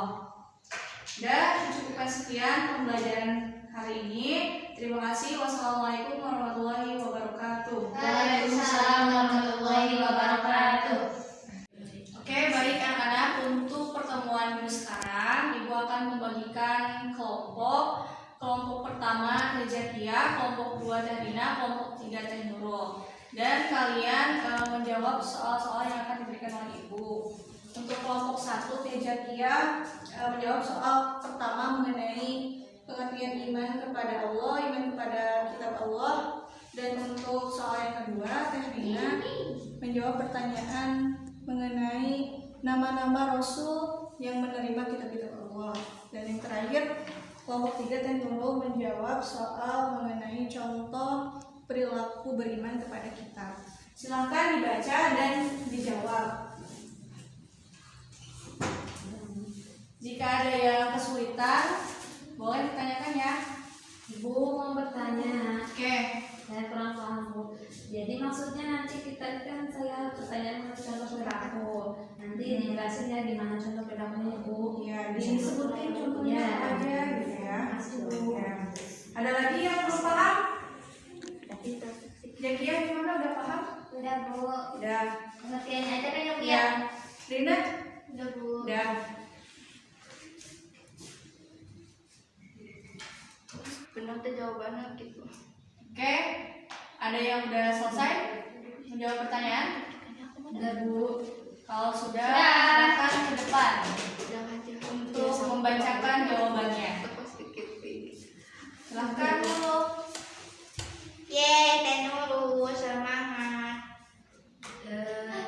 Udah, cukupkan sekian pembelajaran hari ini. Terima kasih. Wassalamualaikum warahmatullahi wabarakatuh. Waalaikumsalam warahmatullahi wabarakatuh. Oke, baik anak-anak, untuk pertemuan minggu sekarang Ibu akan membagikan kelompok. Kelompok pertama Teh Zakia, kelompok 2 Teh Dina, kelompok 3 Teh Nurul. Dan kalian menjawab soal-soal yang akan diberikan oleh Ibu. Untuk kelompok 1 Teh Zakia menjawab soal pertama mengenai pengertian iman kepada Allah, iman kepada kitab Allah. Dan untuk soal yang kedua Teh Dina menjawab pertanyaan mengenai nama-nama Rasul yang menerima kitab-kitab Allah. Dan yang terakhir kelompok 3 Teh Nurul menjawab soal mengenai contoh perilaku beriman kepada kitab. Silahkan dibaca dan dijawab. Jika ada yang kesulitan, boleh ditanyakan ya. Ibu mau bertanya. Oke. Saya kurang paham, Bu. Jadi maksudnya nanti kita kan saya pertanyaan contoh perilaku. Nanti dijelasin ya gimana contoh perilakunya, Bu. Ya, Disebutin contohnya apa aja gitu ya. Makasih, Bu. Ya. Ada lagi yang belum paham? Zakia gimana, udah paham? Udah, Bu. Udah. Pengertiannya aja kan yang Ya. biar. Rina? Udah, Bu. Udah. Benar tuh jawabannya gitu. Oke. Ada yang udah selesai menjawab pertanyaan? Udah, Bu. Kalau sudah, Sudah. silakan ke depan Jangan jangan. untuk membacakan jawabannya. Silahkan dulu. Yeay, Teh Nurul, semangat.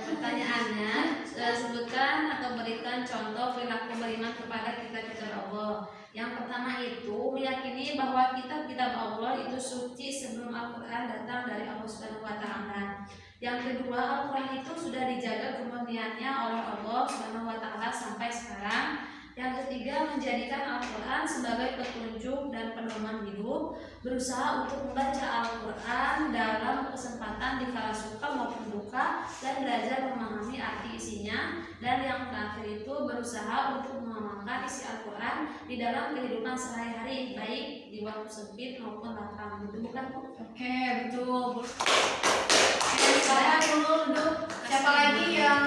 Pertanyaannya, sebutkan atau berikan contoh perilaku beriman kepada kitab-kitab Allah. Yang pertama itu meyakini bahwa kitab-kitab Allah itu suci sebelum Al-Quran datang dari Allah Subhanahu wa Ta'ala. Yang kedua, Al-Quran itu sudah dijaga kemurniannya oleh Allah Subhanahu wa Ta'ala sampai sekarang. Yang ketiga, menjadikan Al-Quran sebagai petunjuk dan pedoman hidup, berusaha untuk membaca Al-Quran dalam kesempatan di kala suka maupun duka dan belajar memahami arti isinya. Dan yang terakhir itu berusaha untuk mengamalkan isi Al-Quran di dalam kehidupan sehari-hari, baik di waktu sempit maupun lapang. Betul bukan, Bu? Oke, betul. Oke, silakan dulu duduk. Siapa lagi yang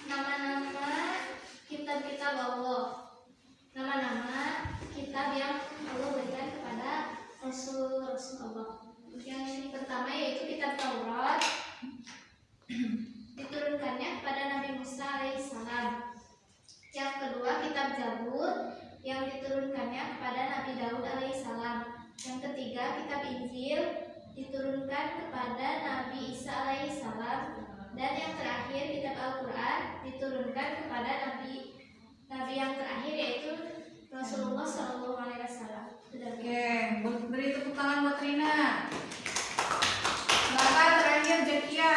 Nama-nama kitab-kitab Allah. Nama-nama kitab yang Allah berikan kepada Rasul-Rasul Allah. Yang pertama yaitu kitab Taurat. Diturunkannya kepada Nabi Musa alaihissalam. Yang kedua diturunkannya kepada Nabi Daud alaihissalam. Yang ketiga, kitab Injil diturunkan kepada Nabi Isa alaihissalam. Dan yang terakhir, kitab Al-Quran diturunkan kepada Nabi yang terakhir, yaitu Rasulullah SAW. Oke, beri tepuk tangan buat Rina. Silakan terakhir Jakia.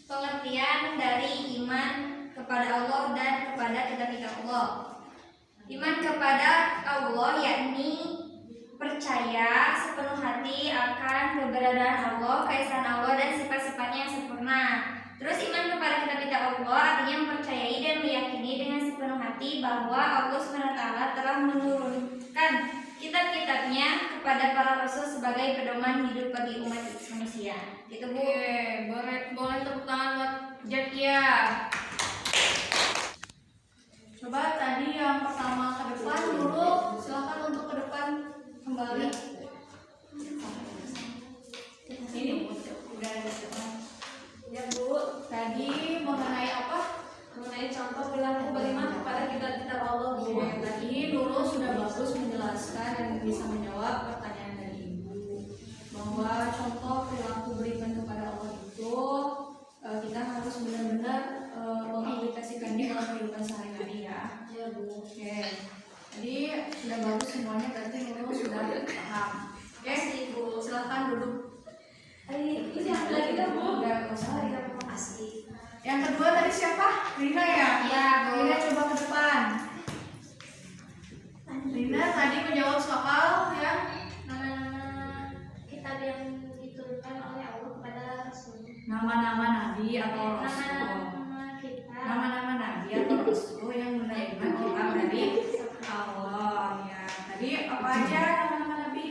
Pengertian dari iman kepada Allah dan kepada kitab-kitab Allah. Iman kepada Allah yakni percaya sepenuh hati akan keberadaan Allah, keesaan Allah dan sifat-sifatnya yang sempurna. Terus iman kepada kitab-kitab Allah artinya mempercayai dan meyakini dengan sepenuh hati bahwa Allah SWT telah menurunkan kitab-kitabnya kepada para rasul sebagai pedoman hidup bagi umat manusia. Itu Bu. Oke, boleh tepuk tangan buat Jakia. Coba tadi yang pertama ke depan dulu, silakan untuk ke depan kembali. Ini udah ada depan. Ya Bu, tadi mengenai apa? Mengenai contoh perilaku beriman kepada kitab-kitab Allah. Bu. Tadi Nurul sudah bagus menjelaskan dan bisa menjawab pertanyaan dari Ibu bahwa contoh perilaku beriman kepada Allah itu kita harus benar-benar mengaplikasikannya dalam kehidupan sehari-hari ya. Ya Bu. Oke, jadi sudah bagus semuanya, berarti Nurul sudah paham. Oke, Ibu silakan duduk. Ini yang lagi kan Bu? Udah usah. Asli. Yang kedua tadi siapa? Rina ya? Iya, Bu. Rina coba ke depan. Rina tadi menjawab soal yang Nama-nama kitab yang diturunkan oleh Allah kepada Rasul. nama-nama nabi atau rasul. Nama-nama kitab. Nama-nama nabi atau rasul yang menerima kitab dari Allah ya. Tadi apa aja nama-nama nabi?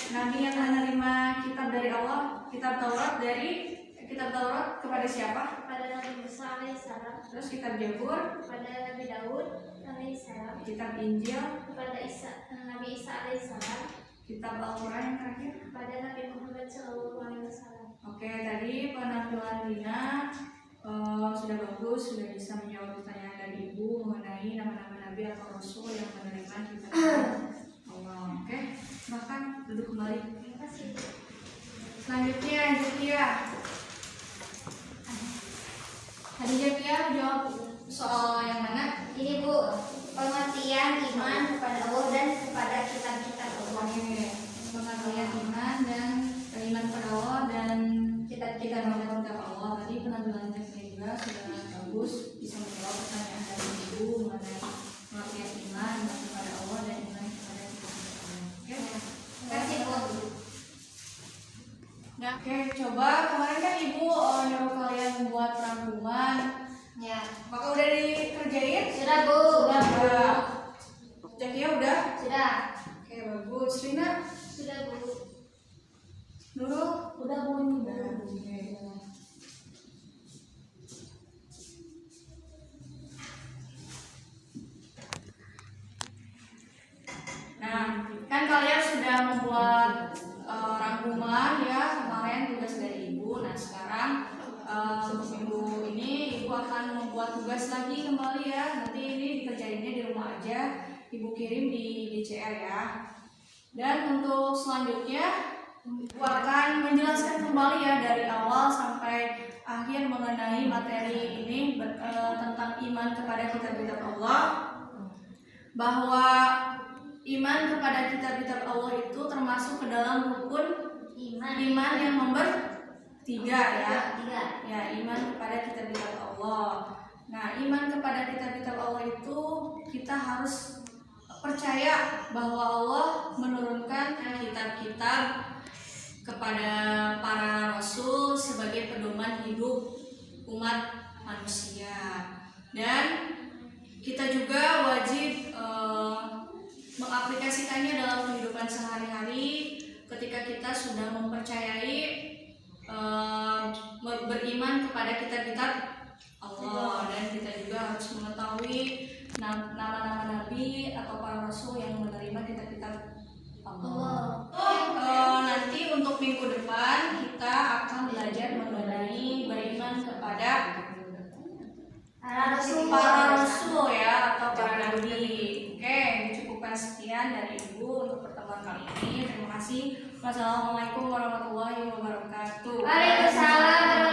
Nabi yang menerima kitab dari Allah, kitab Taurat kepada siapa? Kepada Nabi Musa alaihissalam, Terus kitab Zabur, kepada Nabi Daud alaihissalam, kitab Injil, kepada Nabi Isa alaihissalam, kitab Al-Quran yang terakhir. kepada Nabi Muhammad SAW. Oke, tadi penampilan Rina sudah bagus, sudah bisa menjawab pertanyaan dari Ibu mengenai nama-nama nabi atau rasul yang menerima kitab Allah. Oke, silahkan duduk kembali. Terima kasih. Selanjutnya Jakia. Tadi Jakia jawab soal yang mana? Ini Bu, pengertian iman kepada Allah dan kepada kitab-kitab Allah. Oke, pengertian iman dan iman kepada Allah dan kitab-kitab Allah. Tadi penampilan Jakia juga sudah bagus, bisa menjawab pertanyaan dari Ibu mengenai pengertian iman kepada Allah dan iman kepada kitab-kitab Allah. Oke, Terima kasih Bu. nah, oke, coba kemarin kan Ibu nyuruh kalian membuat rangkuman. Ya, Maka udah dikerjain? sudah Bu. Udah. Jakia udah? Sudah. Oke, bagus. Rina? Sudah Bu. Nurul? Udah Bu ini Bu. Oke. Nah, kan kalian sudah membuat rangkuman ya kemarin tugas dari Ibu. Nah, sekarang untuk minggu ini Ibu akan membuat tugas lagi kembali ya. Nanti ini dikerjainnya di rumah aja. Ibu kirim di DCR ya. Dan untuk selanjutnya Ibu akan menjelaskan kembali ya dari awal sampai akhir mengenai materi ini tentang iman kepada kitab-kitab Allah, bahwa iman kepada kitab-kitab Allah itu termasuk ke dalam rukun iman yang nomor 3 ya. Ya, iman kepada kitab-kitab Allah. Nah, iman kepada kitab-kitab Allah itu kita harus percaya bahwa Allah menurunkan kitab-kitab kepada para rasul sebagai pedoman hidup umat manusia. Dan kita juga wajib mengaplikasikannya dalam kehidupan sehari-hari ketika kita sudah mempercayai beriman kepada kitab-kitab Allah. Dan kita juga harus mengetahui nama-nama nabi atau para rasul yang menerima kitab-kitab Allah. Nanti untuk minggu depan kita akan belajar mengenai beriman beriman kepada Para rasul. para rasul ya atau para nabi. Oke, dicukupkan sekian dari Ibu untuk pertemuan kali ini. Terima kasih. Wassalamualaikum warahmatullahi wabarakatuh. Waalaikumsalam